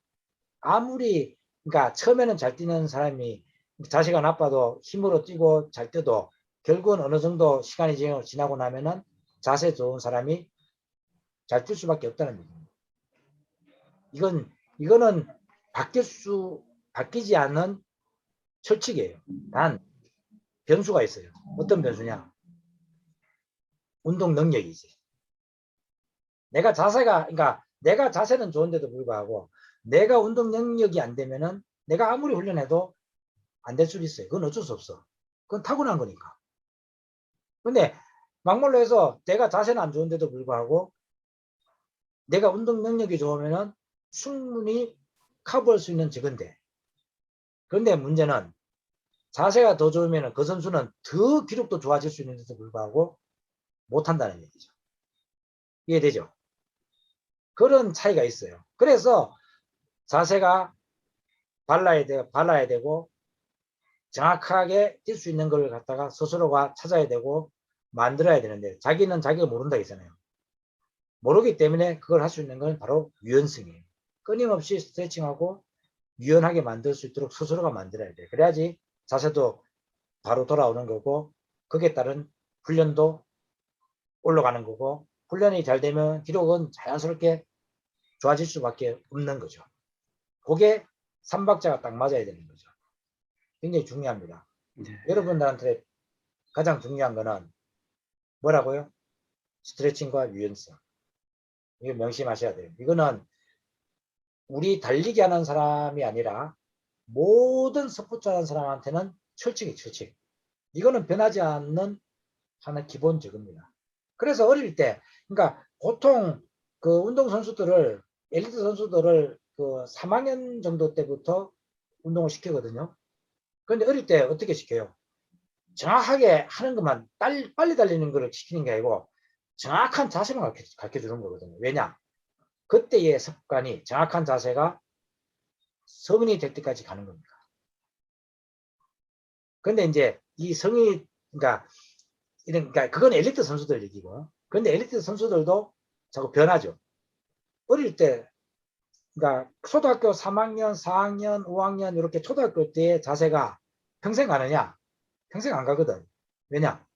아무리 그러니까 처음에는 잘 뛰는 사람이 자세가 나빠도 힘으로 뛰고 잘 뛰어도 결국은 어느 정도 시간이 지나고 나면은 자세 좋은 사람이 잘 뛸 수밖에 없다는 얘기입니다. 이거는 바뀌지 않는 철칙이에요. 단 변수가 있어요. 어떤 변수냐? 운동 능력이지. 내가 자세는 좋은데도 불구하고 내가 운동 능력이 안 되면은 내가 아무리 훈련해도 안 될 수도 있어요. 그건 어쩔 수 없어. 그건 타고난 거니까. 근데 막말로 해서 내가 자세는 안 좋은데도 불구하고 내가 운동 능력이 좋으면은 충분히 커버할 수 있는 적은데, 그런데 문제는 자세가 더 좋으면 그 선수는 더 기록도 좋아질 수 있는데도 불구하고 못한다는 얘기죠. 이해되죠? 그런 차이가 있어요. 그래서 자세가 발라야 되고 정확하게 뛸 수 있는 걸 갖다가 스스로가 찾아야 되고 만들어야 되는데, 자기는 자기가 모른다 했잖아요. 모르기 때문에 그걸 할 수 있는 건 바로 유연성이에요. 끊임없이 스트레칭하고 유연하게 만들 수 있도록 스스로가 만들어야 돼. 그래야지 자세도 바로 돌아오는 거고, 거기에 따른 훈련도 올라가는 거고, 훈련이 잘 되면 기록은 자연스럽게 좋아질 수밖에 없는 거죠. 그게 삼박자가 딱 맞아야 되는 거죠. 굉장히 중요합니다. 네. 여러분들한테 가장 중요한 거는 뭐라고요? 스트레칭과 유연성. 이거 명심하셔야 돼요. 이거는 우리 달리기 하는 사람이 아니라 모든 스포츠 하는 사람한테는 철칙이 철칙. 이거는 변하지 않는 하나 기본적입니다. 그래서 어릴 때, 그러니까 보통 그 운동선수들을, 엘리트 선수들을 그 3학년 정도 때부터 운동을 시키거든요. 그런데 어릴 때 어떻게 시켜요? 정확하게 하는 것만 빨리 달리는 걸 시키는 게 아니고 정확한 자세만 가르쳐 주는 거거든요. 왜냐? 그때의 습관이, 정확한 자세가 성인이 될 때까지 가는 겁니다. 근데 이제 이 성인이, 그러니까 그건 엘리트 선수들 얘기고, 그런데 엘리트 선수들도 자꾸 변하죠. 어릴 때, 그러니까 초등학교 3학년, 4학년, 5학년 이렇게 초등학교 때의 자세가 평생 가느냐? 평생 안 가거든. 왜냐?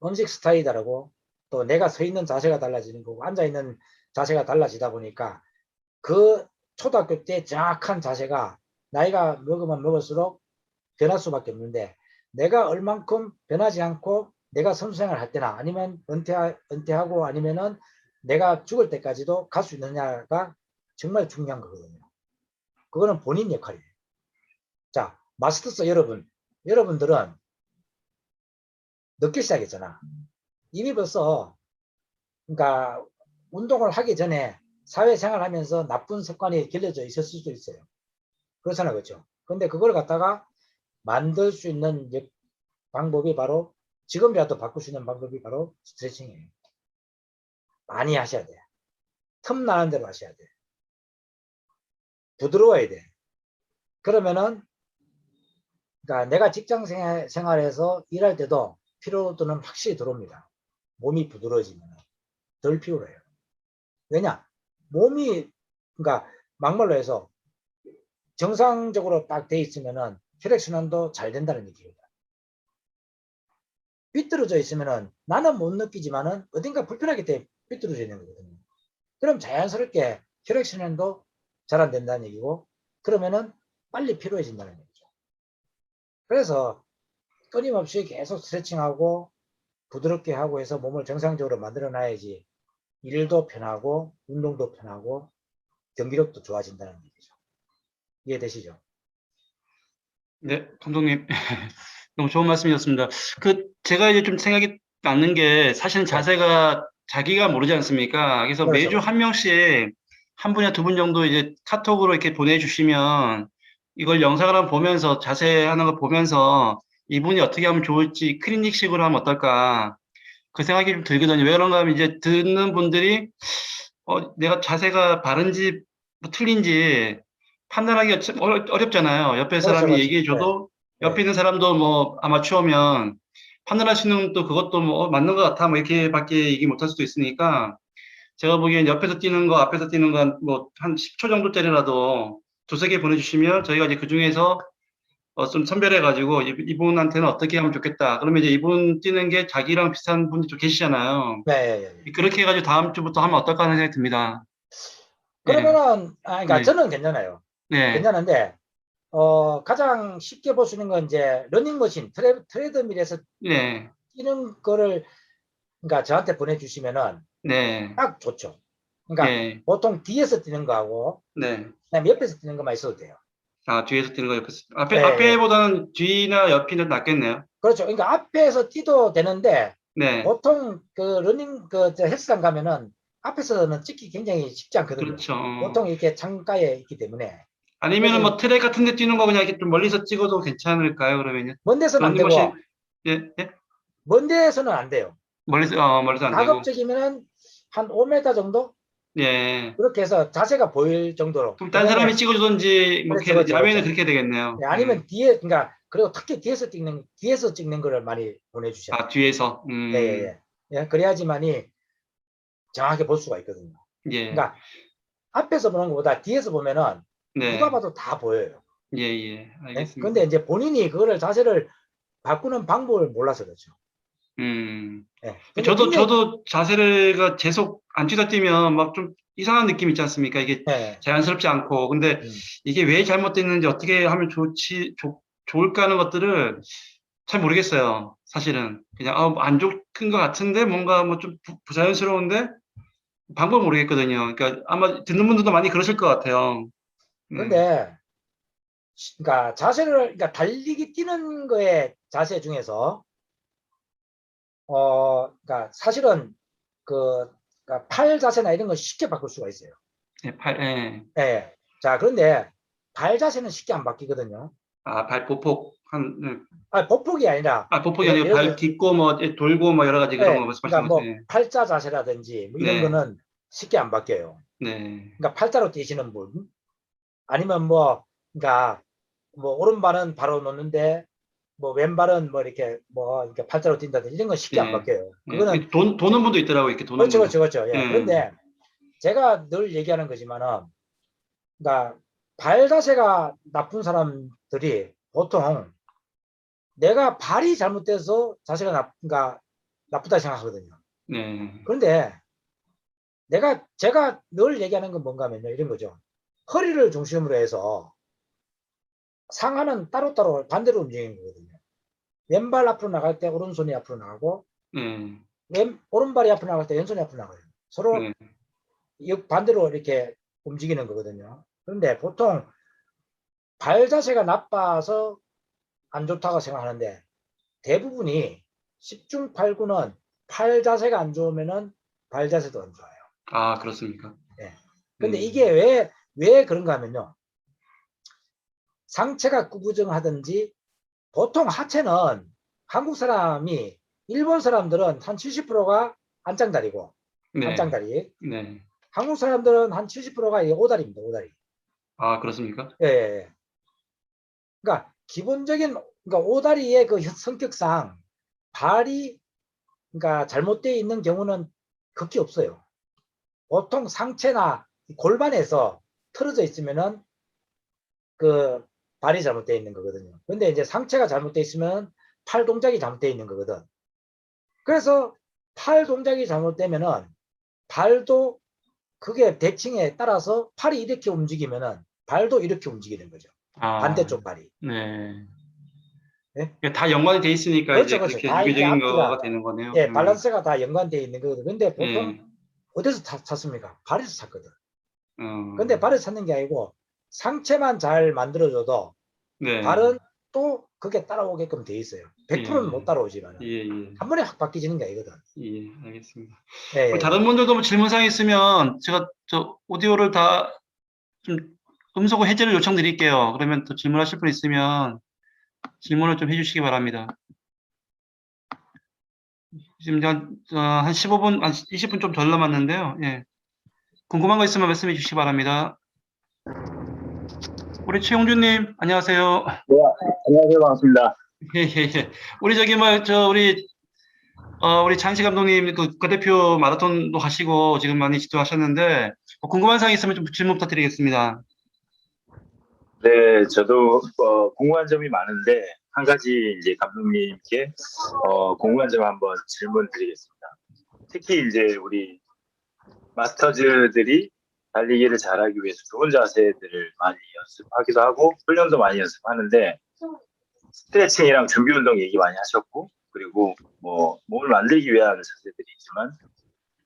음식 스타일이 다르고 또 내가 서 있는 자세가 달라지는 거고 앉아 있는 자세가 달라지다 보니까 그 초등학교 때 정확한 자세가 나이가 먹으면 먹을수록 변할 수밖에 없는데, 내가 얼만큼 변하지 않고 내가 선수생활 할 때나 아니면 은퇴하고 아니면은 내가 죽을 때까지도 갈 수 있느냐가 정말 중요한 거거든요. 그거는 본인 역할이에요. 자, 마스터스 여러분들은 늦게 시작했잖아. 이미 벌써, 그러니까 운동을 하기 전에 사회생활 하면서 나쁜 습관이 길러져 있을 수도 있어요. 그렇잖아요. 그렇죠? 근데 그걸 갖다가 만들 수 있는 방법이 바로, 지금이라도 바꿀 수 있는 방법이 바로 스트레칭이에요. 많이 하셔야 돼. 틈 나는 대로 하셔야 돼. 부드러워야 돼. 그러면은, 그러니까 내가 직장 생활에서 일할 때도 피로도는 확실히 들어옵니다. 몸이 부드러워지면 덜 피곤해요. 왜냐? 몸이, 그러니까 막말로 해서 정상적으로 딱 돼 있으면은 혈액순환도 잘 된다는 얘기입니다. 삐뚤어져 있으면은 나는 못 느끼지만은 어딘가 불편하기 때문에 삐뚤어져 있는 거거든요. 그럼 자연스럽게 혈액순환도 잘 안 된다는 얘기고, 그러면은 빨리 피로해진다는 얘기죠. 그래서 끊임없이 계속 스트레칭하고 부드럽게 하고 해서 몸을 정상적으로 만들어 놔야지 일도 편하고 운동도 편하고 경기력도 좋아진다는 얘기죠. 이해되시죠? 네, 감독님. 너무 좋은 말씀이었습니다. 제가 이제 좀 생각이 나는 게, 사실은 자세가 자기가 모르지 않습니까? 그래서 그렇죠. 매주 한 명씩, 한 분이나 두 분 정도 이제 카톡으로 이렇게 보내주시면, 이걸 영상을 한번 보면서, 자세 하는 걸 보면서, 이분이 어떻게 하면 좋을지 클리닉식으로 하면 어떨까, 그 생각이 좀 들거든요. 왜 그런가 하면, 이제 듣는 분들이, 내가 자세가 바른지, 뭐 틀린지, 판단하기가 참 어렵잖아요. 옆에 사람이 그렇죠. 얘기해줘도, 네. 옆에 있는 사람도 뭐 아마추어면 판단할 수 있는 또 그것도 뭐 맞는 것 같아 뭐 이렇게밖에 얘기 못할 수도 있으니까, 제가 보기엔 옆에서 뛰는 거, 앞에서 뛰는 거 뭐 한 10초 정도짜리라도 두세 개 보내주시면 저희가 이제 그 중에서 좀 선별해가지고 이분한테는 어떻게 하면 좋겠다. 그러면 이제 이분 뛰는 게 자기랑 비슷한 분이 좀 계시잖아요. 네, 예, 예. 그렇게 해가지고 다음 주부터 하면 어떨까 하는 생각이 듭니다. 예, 그러면은, 그러니까 네, 저는 괜찮아요. 네, 괜찮은데, 가장 쉽게 볼 수 있는 건 이제 러닝머신, 트레드밀에서 네, 뛰는 거를, 그러니까 저한테 보내주시면은 네, 딱 좋죠. 그러니까 예, 보통 뒤에서 뛰는 거하고, 네. 그다음에 옆에서 뛰는 것만 있어도 돼요. 아, 뒤에서 뛰는 거 옆에서. 예, 예. 앞에보다는 뒤나 옆이 더 낫겠네요. 그렇죠. 그러니까 앞에서 뛰도 되는데, 네, 보통 그 러닝, 저 헬스장 가면은 앞에서는 찍기 굉장히 쉽지 않거든요. 그렇죠. 보통 이렇게 창가에 있기 때문에. 아니면은 그래서 뭐 트랙 같은 데 뛰는 거 그냥 이렇게 좀 멀리서 찍어도 괜찮을까요, 그러면요? 먼 데서는 안 되고, 런닝머신, 예, 예? 먼 데서는 안 돼요. 멀리서 안 되고. 가급적이면은 한 5m 정도? 예. 그렇게 해서 자세가 보일 정도로. 그럼 딴 왜냐면, 사람이 찍어주든지, 뭐, 그렇죠, 그렇죠, 야외는 그렇죠. 그렇게 되겠네요. 네, 아니면 뒤에, 그러니까, 그리고 특히 뒤에서 찍는 거를 많이 보내주셔야 돼요. 아, 뒤에서. 예, 예, 예. 예, 그래야지만이 정확하게 볼 수가 있거든요. 예. 그러니까, 앞에서 보는 것보다 뒤에서 보면은 누가 네. 봐도 다 보여요. 예, 예. 예? 알겠습니다. 근데 이제 본인이 그거를 자세를 바꾸는 방법을 몰라서 그렇죠. 예. 근데 굉장히, 저도 자세가 계속 안 뛰다 뛰면 막 좀 이상한 느낌 있지 않습니까? 이게 예. 자연스럽지 않고. 근데 음. 이게 왜 잘못됐는지 어떻게 하면 좋을까 하는 것들을 잘 모르겠어요. 사실은. 그냥, 안 좋은 것 같은데 뭔가 뭐 좀 부자연스러운데 방법 모르겠거든요. 그러니까 아마 듣는 분들도 많이 그러실 것 같아요. 네. 근데, 그러니까 그러니까 달리기 뛰는 거의 자세 중에서, 그러니까 사실은 그러니까 팔 자세나 이런 건 쉽게 바꿀 수가 있어요. 예. 예. 자, 그런데 발 자세는 쉽게 안 바뀌거든요. 아, 보폭 보폭이 아니라, 보폭이 아니고 예를 발 들어, 딛고 뭐 돌고 뭐 여러 가지 그런 거 예. 그러니까 말씀하시는 거죠. 뭐 예. 팔자 자세라든지 뭐 이런 네. 거는 쉽게 안 바뀌어요. 네. 그러니까 팔자로 뛰시는 분, 아니면 뭐, 그러니까 뭐 오른발은 바로 놓는데 뭐 왼발은 뭐 이렇게 뭐 이렇게 팔자로 뛴다든지 이런 건 쉽게 안 예. 바뀌어요. 예. 그거는 도는 분도 있더라고요. 이렇게 도는 그렇죠, 분도. 그렇죠, 그렇죠. 예. 예. 그런데 제가 늘 얘기하는 거지만은, 그러니까 발 자세가 나쁜 사람들이 보통 내가 발이 잘못돼서 자세가 그러니까 나쁘다 생각하거든요. 네. 그런데 제가 늘 얘기하는 건 뭔가 하면요, 이런 거죠. 허리를 중심으로 해서 상하는 따로따로 반대로 움직이는 거거든요. 왼발 앞으로 나갈 때 오른손이 앞으로 나가고, 네. 오른발이 앞으로 나갈 때 왼손이 앞으로 나가요. 서로 네. 반대로 이렇게 움직이는 거거든요. 그런데 보통 발 자세가 나빠서 안 좋다고 생각하는데, 대부분이 10중 8구는 팔 자세가 안 좋으면은 발 자세도 안 좋아요. 아, 그렇습니까? 예. 근데 이게 왜 그런가 하면요. 상체가 구부정하든지, 보통 하체는 한국 사람이, 일본 사람들은 한 70%가 안짱다리고, 네. 안짱다리. 네. 한국 사람들은 한 70%가 오다리입니다, 오다리. 아, 그렇습니까? 예, 예, 예. 그러니까 기본적인, 그러니까 오다리의 그 성격상 발이, 그러니까 잘못되어 있는 경우는 극히 없어요. 보통 상체나 골반에서 틀어져 있으면은 그 발이 잘못되어 있는 거거든요. 근데 이제 상체가 잘못되어 있으면 팔 동작이 잘못되어 있는 거거든. 그래서 팔 동작이 잘못되면은 발도, 그게 대칭에 따라서 팔이 이렇게 움직이면은 발도 이렇게 움직이는 거죠. 아, 반대쪽 발이. 네. 예? 다 연관이 돼 있으니까 그렇죠, 이제 그렇죠. 그렇게 다 이게 유기적인 앞뒤가, 거가 되는 거네요. 예, 밸런스가 다 연관되어 있는 거거든. 근데 보통 예. 어디서 찾습니까? 발에서 찾거든. 근데 어, 발에서 찾는 게 아니고, 상체만 잘 만들어줘도 네. 발은 또 그게 따라오게끔 돼 있어요. 100%는 못 예. 따라오지만 예, 예. 한 번에 확 바뀌지는 게 아니거든. 예, 알겠습니다. 예, 우리 예, 다른 분들도 뭐 질문사항 있으면 제가 오디오를 다 좀 음소거 해제를 요청드릴게요. 그러면 또 질문하실 분 있으면 질문을 좀 해주시기 바랍니다. 지금 한 15분, 한 20분 좀 덜 남았는데요. 예. 궁금한 거 있으면 말씀해 주시기 바랍니다. 우리 최용준님, 안녕하세요. 네, 안녕하세요. 반갑습니다. 예, 예, 예. 우리 우리 장시 감독님 그 국가대표 마라톤도 하시고 지금 많이 지도하셨는데 뭐 궁금한 사항 있으면 좀 질문 부탁드리겠습니다. 네, 저도 궁금한 점이 많은데 한 가지 이제 감독님께 궁금한 점 한번 질문 드리겠습니다. 특히 이제 우리 마스터즈들이 달리기를 잘하기 위해서 좋은 자세들을 많이 연습하기도 하고 훈련도 많이 연습하는데 스트레칭이랑 준비 운동 얘기 많이 하셨고 그리고 뭐 몸을 만들기 위한 자세들이 있지만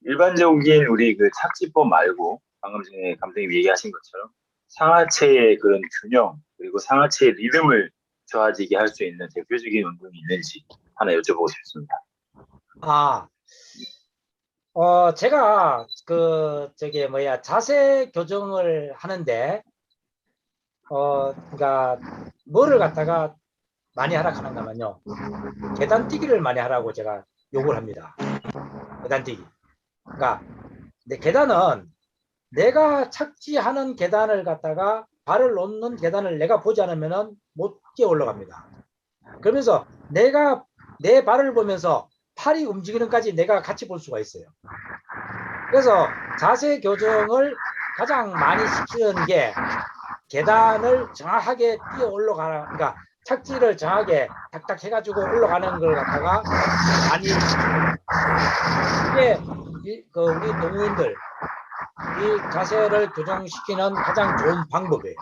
일반적인 우리 그 착지법 말고 방금 전에 감독님 얘기하신 것처럼 상하체의 그런 균형 그리고 상하체의 리듬을 좋아지게 할 수 있는 대표적인 운동이 있는지 하나 여쭤보고 싶습니다. 아, 제가 그 저기 뭐야 자세 교정을 하는데 그러니까 뭐를 갖다가 많이 하라 하는가면요. 계단 뛰기를 많이 하라고 제가 요구를 합니다. 계단 뛰기. 그러니까 내 계단은 내가 착지하는 계단을 갖다가 발을 놓는 계단을 내가 보지 않으면은 못 뛰어 올라갑니다. 그러면서 내가 내 발을 보면서 팔이 움직이는까지 내가 같이 볼 수가 있어요. 그래서 자세 교정을 가장 많이 시키는 게 계단을 정확하게 뛰어 올라가는, 그러니까 착지를 정확하게 딱딱 해가지고 올라가는 걸 갖다가 많이 이게 그 우리 동호인들 이 자세를 교정시키는 가장 좋은 방법이에요.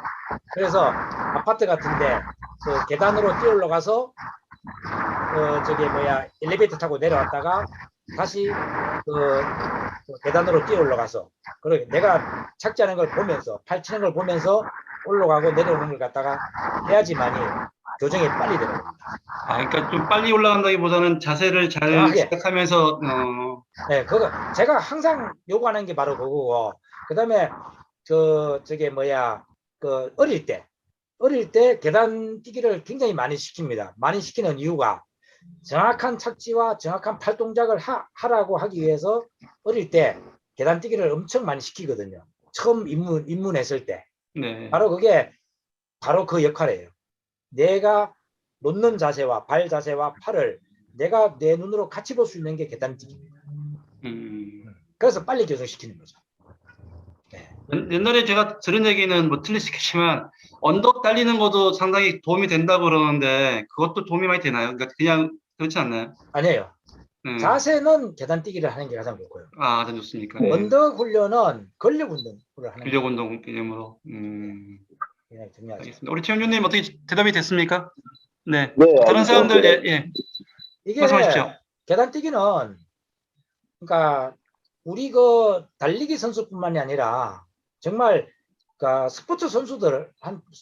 그래서 아파트 같은데 그 계단으로 뛰어 올라가서 저기 뭐야 엘리베이터 타고 내려왔다가 다시 그 계단으로 뛰어 올라가서 그러게 내가 착지하는 걸 보면서 팔 치는 걸 보면서 올라가고 내려오는 걸 갖다가 해야지만이 교정이 빨리 되는 겁니다. 그러니까 좀 빨리 올라간다기보다는 자세를 잘 정확하게. 생각하면서 네, 그거 제가 항상 요구하는 게 바로 그거고 그다음에 저게 뭐야 그 어릴 때 계단 뛰기를 굉장히 많이 시킵니다. 많이 시키는 이유가 정확한 착지와 정확한 팔 동작을 하라고 하기 위해서 어릴 때 계단 뛰기를 엄청 많이 시키거든요. 처음 입문했을 때. 네. 바로 그게 바로 그 역할이에요. 내가 놓는 자세와 발 자세와 팔을 내가 내 눈으로 같이 볼 수 있는 게 계단 뛰기입니다. 그래서 빨리 교정시키는 거죠. 네. 옛날에 제가 들은 얘기는 뭐 틀릴 수 있겠지만 언덕 달리는 것도 상당히 도움이 된다고 그러는데 그것도 도움이 많이 되나요? 그러니까 그냥 그렇지 않나요? 아니에요. 자세는 계단 뛰기를 하는 게 가장 좋고요. 아, 좋습니까? 예. 언덕 훈련은 근력 운동을 하는 근력 거예요. 운동 개념으로. 그냥 정리하죠. 알겠습니다. 우리 최영준님 어떻게 대답이 됐습니까? 네. 네, 다른 사람들 예. 이게 말씀하십시오. 계단 뛰기는 그러니까 우리 그 달리기 선수뿐만이 아니라 정말 그러니까 스포츠 선수들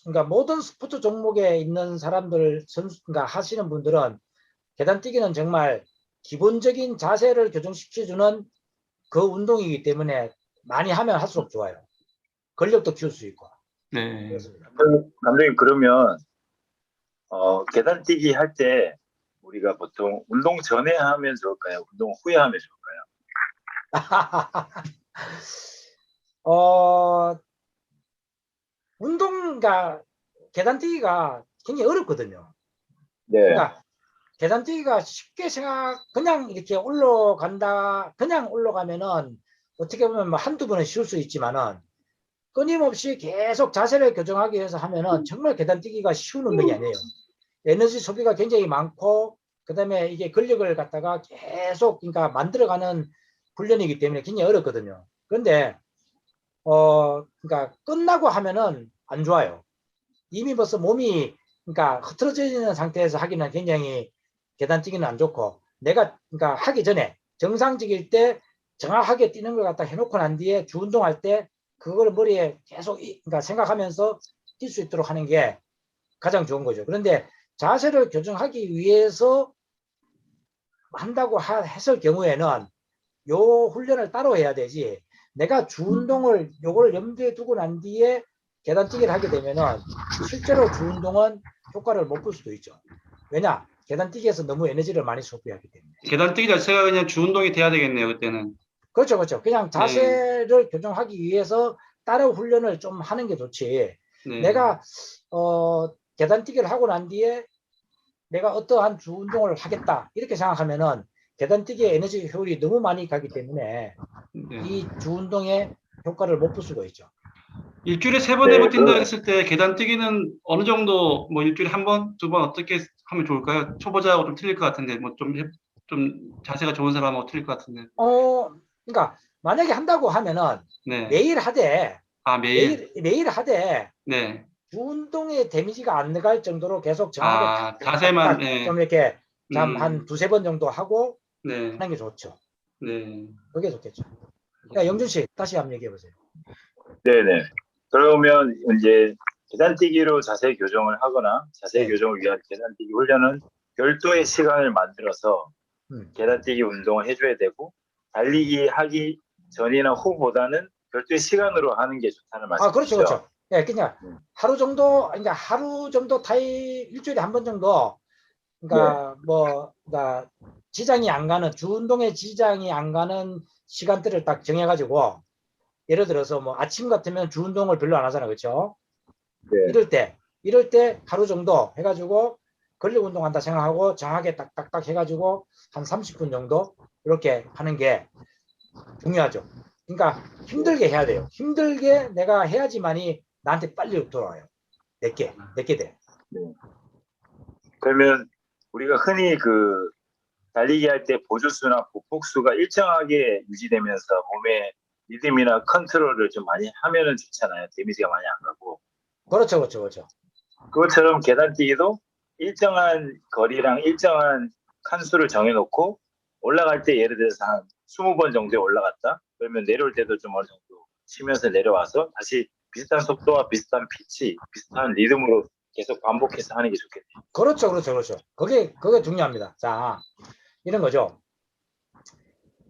그러니까 모든 스포츠 종목에 있는 사람들 그러니까 하시는 분들은 계단 뛰기는 정말 기본적인 자세를 교정시켜주는 그 운동이기 때문에 많이 하면 할수록 좋아요. 근력도 키울 수 있고. 네. 그렇습니다. 감독님 그러면 계단 뛰기 할 때 우리가 보통 운동 전에 하면 좋을까요? 운동 후에 하면 좋을까요? 운동가 계단 뛰기가 굉장히 어렵거든요. 네. 그러니까 계단 뛰기가 쉽게 그냥 이렇게 올라간다, 그냥 올라가면은 어떻게 보면 뭐 한두 번은 쉬울 수 있지만은 끊임없이 계속 자세를 교정하기 위해서 하면은 정말 계단 뛰기가 쉬운 운동이 아니에요. 에너지 소비가 굉장히 많고, 그 다음에 이게 근력을 갖다가 계속, 그러니까 만들어가는 훈련이기 때문에 굉장히 어렵거든요. 그런데, 그러니까 끝나고 하면은 안 좋아요. 이미 벌써 몸이, 그러니까 흐트러져 있는 상태에서 하기는 굉장히 계단 뛰기는 안 좋고, 내가, 그러니까 하기 전에 정상적일 때 정확하게 뛰는 걸 갖다 해놓고 난 뒤에 주 운동할 때 그걸 머리에 계속, 그러니까 생각하면서 뛸 수 있도록 하는 게 가장 좋은 거죠. 그런데 자세를 교정하기 위해서 한다고 했을 경우에는 요 훈련을 따로 해야 되지. 내가 주 운동을 요걸 염두에 두고 난 뒤에 계단뛰기를 하게 되면은 실제로 주 운동은 효과를 못 볼 수도 있죠. 왜냐? 계단뛰기에서 너무 에너지를 많이 소비하기 때문에. 계단 뛰기 자체가 그냥 주 운동이 돼야 되겠네요, 그때는. 그렇죠, 그렇죠. 그냥 자세를 교정하기 위해서 따로 훈련을 좀 하는 게 좋지. 네. 내가 계단뛰기를 하고 난 뒤에 내가 어떠한 주 운동을 하겠다 이렇게 생각하면은 계단 뛰기의 에너지 효율이 너무 많이 가기 때문에 네. 이 주운동의 효과를 못 볼 수가 있죠. 일주일에 3번 네, 해버틴다 했을 때 계단 뛰기는 어느 정도 뭐 일주일에 1번, 2번 어떻게 하면 좋을까요? 초보자하고 좀 틀릴 것 같은데 뭐 좀 자세가 좋은 사람하고 틀릴 것 같은데. 그러니까 만약에 한다고 하면은 네. 매일 하되 아, 매일. 매일 하되 네. 주운동의 데미지가 안 나갈 정도로 계속 정확하게 아, 자세만, 딱딱딱 네. 좀 이렇게 한 두세 번 정도 하고 네. 하는 게 좋죠. 네. 그게 좋겠죠. 야, 영준 씨 다시 한번 얘기해 보세요. 네네. 그러면 이제 계단뛰기로 자세 교정을 하거나 자세 네. 교정을 위한 계단뛰기 훈련은 별도의 시간을 만들어서 음. 계단뛰기 운동을 해줘야 되고 달리기 하기 전이나 후보다는 별도의 시간으로 하는 게 좋다는 아, 그렇죠, 말씀이시죠? 그렇죠. 예, 그냥 음. 그러니까 하루 정도 일주일에 한 번 정도, 네. 그러니까 지장이 안 가는, 주운동에 지장이 안 가는 시간대를 딱 정해가지고, 예를 들어서 뭐 아침 같으면 주운동을 별로 안 하잖아요. 그렇죠? 네. 이럴 때 하루 정도 해가지고, 근력 운동한다 생각하고, 정하게 딱딱딱 해가지고, 한 30분 정도, 이렇게 하는 게 중요하죠. 그러니까 힘들게 해야 돼요. 힘들게 내가 해야지만이 나한테 빨리 돌아와요. 내게 돼. 네. 그러면 우리가 흔히 그 달리기 할 때 보조수나 보폭수가 일정하게 유지되면서 몸의 리듬이나 컨트롤을 좀 많이 하면은 좋잖아요. 데미지가 많이 안 가고. 그렇죠, 그렇죠, 그렇죠. 그것처럼 계단뛰기도 일정한 거리랑 일정한 칸수를 정해놓고 올라갈 때 예를 들어서 한 20번 정도에 올라갔다. 그러면 내려올 때도 좀 어느 정도 쉬면서 내려와서 다시 비슷한 속도와 비슷한 피치, 비슷한 리듬으로 계속 반복해서 하는 게 좋겠네요. 그렇죠, 그렇죠, 그렇죠. 그게 중요합니다. 자, 이런 거죠.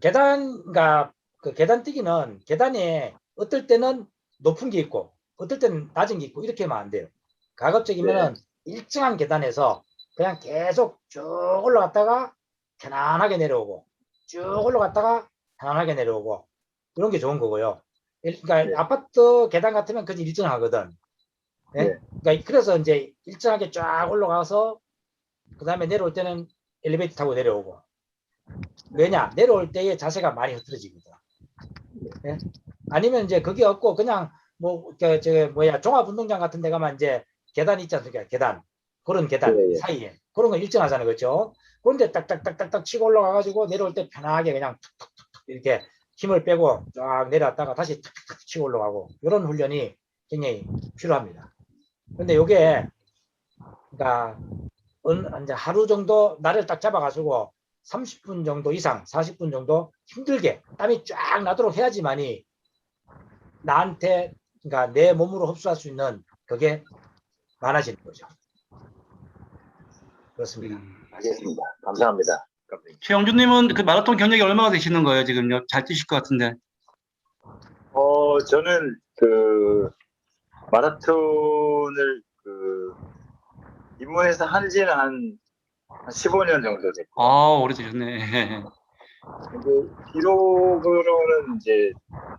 그러니까 그 계단 뛰기는 계단에 어떨 때는 높은 게 있고, 어떨 때는 낮은 게 있고, 이렇게 하면 안 돼요. 가급적이면은 일정한 계단에서 그냥 계속 쭉 올라갔다가 편안하게 내려오고, 쭉 올라갔다가 편안하게 내려오고, 이런 게 좋은 거고요. 그러니까 네. 아파트 계단 같으면 그게 일정하거든. 예? 네. 그러니까 그래서 이제 일정하게 쫙 올라가서 그 다음에 내려올 때는 엘리베이터 타고 내려오고. 왜냐? 내려올 때의 자세가 많이 흐트러지거든. 예? 아니면 이제 그게 없고 그냥 종합운동장 같은 데 가면 이제 계단 있지 않습니까? 그런 계단 네. 사이에 그런 거 일정하잖아요. 그렇죠? 그런데 딱딱딱딱딱 치고 올라가가지고 내려올 때 편하게 그냥 툭툭툭툭 이렇게 힘을 빼고 쫙 내려왔다가 다시 툭툭툭 치고 올라가고 이런 훈련이 굉장히 필요합니다. 근데 요게 그러니까 이제 하루 정도 날을 딱 잡아가지고 30분 정도 이상, 40분 정도 힘들게 땀이 쫙 나도록 해야지만이 나한테, 그러니까 내 몸으로 흡수할 수 있는 그게 많아지는 거죠. 그렇습니다. 알겠습니다. 감사합니다. 최영준님은 그 마라톤 경력이 얼마나 되시는 거예요, 지금요? 잘 뛰실 것 같은데. 저는 그 마라톤을 입문해서 한지는 한 15년 정도 됐고, 아, 오래되셨네. 근데 기록으로는 이제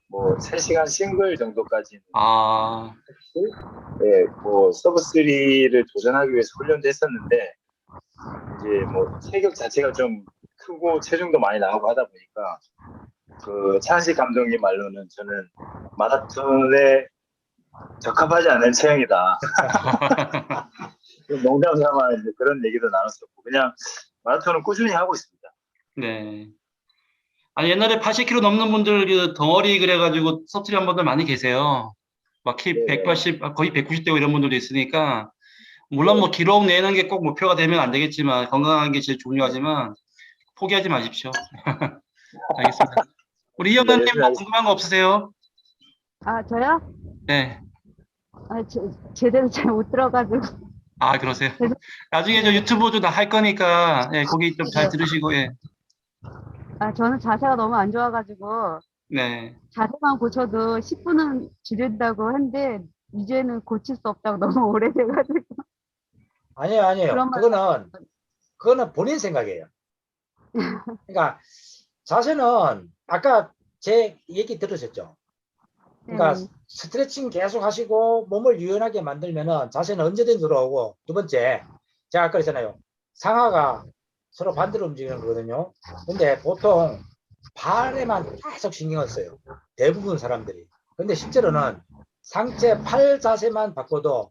뭐 3시간 싱글 정도까지는 아, 했고, 네, 뭐 서브 3를 도전하기 위해서 훈련도 했었는데, 이제 뭐 체격 자체가 좀 크고 체중도 많이 나가고 하다 보니까 그 차한식 감독님 말로는 저는 마라톤에 적합하지 않은 체형이다. 농담 삼아 이제 그런 얘기도 나눴었고, 그냥 마라톤은 꾸준히 하고 있습니다. 네. 아니, 옛날에 80kg 넘는 분들 그 덩어리 그래가지고 서투리 한 분들 많이 계세요. 막 키 네네. 180, 거의 190대고 이런 분들도 있으니까. 물론 뭐 기록 내는 게 꼭 목표가 되면 안 되겠지만, 건강한 게 제일 중요하지만, 포기하지 마십시오. 알겠습니다. 우리 네, 이영란님 열심히 뭐 하겠습니다. 궁금한 거 없으세요? 아, 저요? 네. 제대로 잘 못 들어가지고. 아, 그러세요? 계속- 나중에 저 네. 유튜브도 다 할 거니까, 예, 거기 좀 잘 네. 들으시고, 예. 저는 자세가 너무 안 좋아가지고, 네. 자세만 고쳐도 10분은 줄인다고 했는데, 이제는 고칠 수 없다고 너무 오래돼가지고. 아니에요. 그런 말, 그거는 본인 생각이에요. 그러니까 자세는 아까 제 얘기 들으셨죠? 그러니까 네. 스트레칭 계속 하시고 몸을 유연하게 만들면은 자세는 언제든 들어오고, 두 번째 제가 아까 그랬잖아요. 상하가 서로 반대로 움직이는 거거든요. 근데 보통 발에만 계속 신경을 써요. 대부분 사람들이. 근데 실제로는 상체 팔 자세만 바꿔도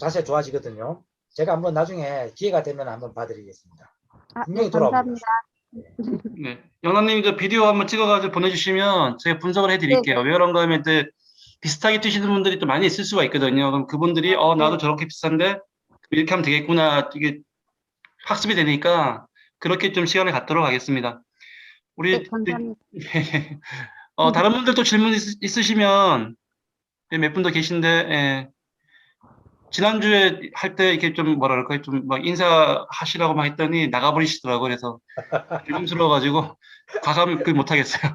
자세 좋아지거든요. 제가 한번 나중에 기회가 되면 한번 봐드리겠습니다. 아, 분명히 네, 돌아옵니다. 감사합니다. 네. 영남님 그 비디오 한번 찍어가지고 보내주시면 제가 분석을 해드릴게요. 왜 그런가 하면 또 비슷하게 뛰시는 분들이 또 많이 있을 수가 있거든요. 그럼 그분들이 나도 저렇게 비슷한데 이렇게 하면 되겠구나. 이게 학습이 되니까 그렇게 좀 시간을 갖도록 하겠습니다. 네, 우리 감사합니다. 다른 분들도 질문 있으시면 몇 분 더 계신데 예. 지난주에 할 때 이렇게 좀 뭐라 그럴까요? 좀 막 인사하시라고 막 했더니 나가버리시더라고요. 그래서 조심스러워가지고 과감 못하겠어요.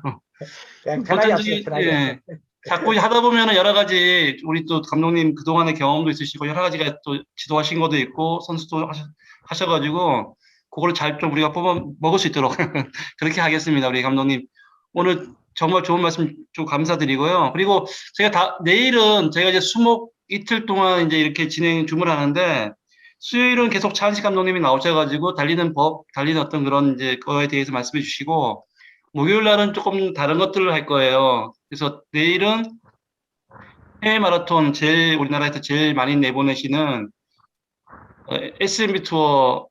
그냥 편하게 아무튼 합시다. 편하게. 예. 자꾸 하다 보면은 여러 가지 우리 또 감독님 그동안의 경험도 있으시고 여러 가지가 또 지도하신 것도 있고 선수도 하셔가지고 그거를 잘 좀 우리가 뽑아 먹을 수 있도록 그렇게 하겠습니다. 우리 감독님 오늘 정말 좋은 말씀 좀 감사드리고요. 그리고 제가 내일은 제가 이제 수목 이틀 동안 이제 이렇게 진행 주문하는데 수요일은 계속 차한식 감독님이 나오셔가지고 달리는 법, 달리는 어떤 그런 이제 거에 대해서 말씀해 주시고 목요일 날은 조금 다른 것들을 할 거예요. 그래서 내일은 해외 마라톤 우리나라에서 제일 많이 내보내시는 SMB 투어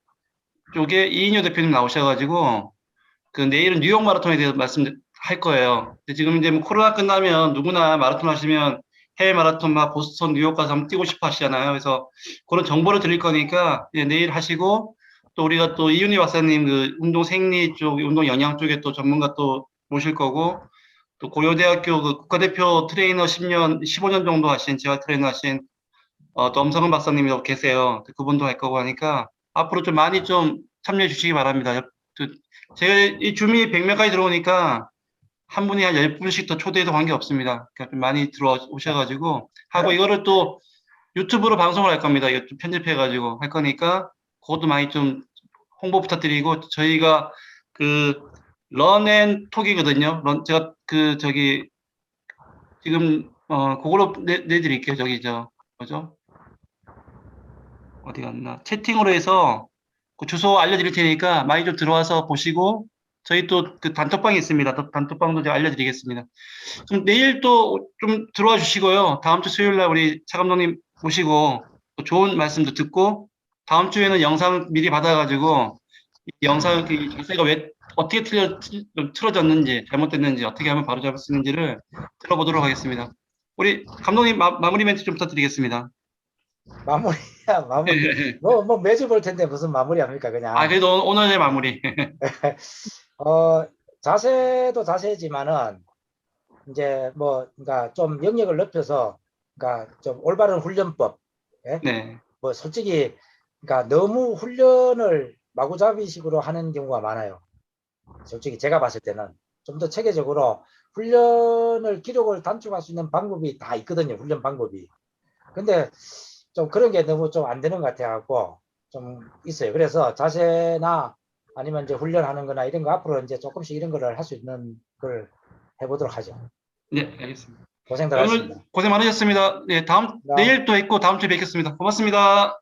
쪽에 이인효 대표님 나오셔가지고 그 내일은 뉴욕 마라톤에 대해서 말씀할 거예요. 근데 지금 이제 뭐 코로나 끝나면 누구나 마라톤 하시면 해외 마라톤 막 보스턴, 뉴욕 가서 한번 뛰고 싶어 하시잖아요. 그래서 그런 정보를 드릴 거니까 내일 하시고 또 우리가 또 이윤희 박사님 그 운동 생리 쪽, 운동 영양 쪽에 또 전문가 또 모실 거고 또 고려대학교 그 국가대표 트레이너 10년, 15년 정도 하신 재활 트레이너 하신 또 엄성은 박사님이 계세요. 그분도 할 거고 하니까 앞으로 좀 많이 좀 참여해 주시기 바랍니다. 제가 이 줌이 100명까지 들어오니까 한 분이 한 10분씩 더 초대해도 관계없습니다. 그러니까 좀 많이 들어오셔가지고 하고 이거를 또 유튜브로 방송을 할 겁니다. 이거 좀 편집해가지고 할 거니까 그것도 많이 좀 홍보 부탁드리고 저희가 그 런앤톡이거든요. 제가 지금 그걸로 내드릴게요. 뭐죠? 어디 갔나? 채팅으로 해서 그 주소 알려드릴 테니까 많이 좀 들어와서 보시고 저희 또 그 단톡방이 있습니다. 단톡방도 제가 알려드리겠습니다. 그럼 내일 또 좀 들어와 주시고요. 다음 주 수요일 날 우리 차 감독님 모시고 또 좋은 말씀도 듣고 다음 주에는 영상 미리 받아가지고 이 영상 그 자세가 왜 어떻게 틀어졌는지 잘못됐는지 어떻게 하면 바로 잡을 수 있는지를 들어보도록 하겠습니다. 우리 감독님 마무리 멘트 좀 부탁드리겠습니다. 마무리야, 마무리. 뭐 매주 볼 텐데 무슨 마무리합니까, 그냥. 그래도 오늘의 마무리. 자세도 자세지만은 이제 그러니까 좀 영역을 넓혀서 그러니까 좀 올바른 훈련법. 예? 네. 뭐 솔직히 그러니까 너무 훈련을 마구잡이식으로 하는 경우가 많아요. 솔직히 제가 봤을 때는 좀 더 체계적으로 훈련을 기록을 단축할 수 있는 방법이 다 있거든요. 훈련 방법이. 근데 좀 그런 게 너무 좀 안 되는 것 같아갖고 좀 있어요. 그래서 자세나 아니면 이제 훈련하는 거나 이런 거 앞으로 이제 조금씩 이런 거를 할 수 있는 걸 해보도록 하죠. 네, 알겠습니다. 고생들 오늘 하셨습니다. 고생 많으셨습니다. 네, 내일 또 있고 다음 주에 뵙겠습니다. 고맙습니다.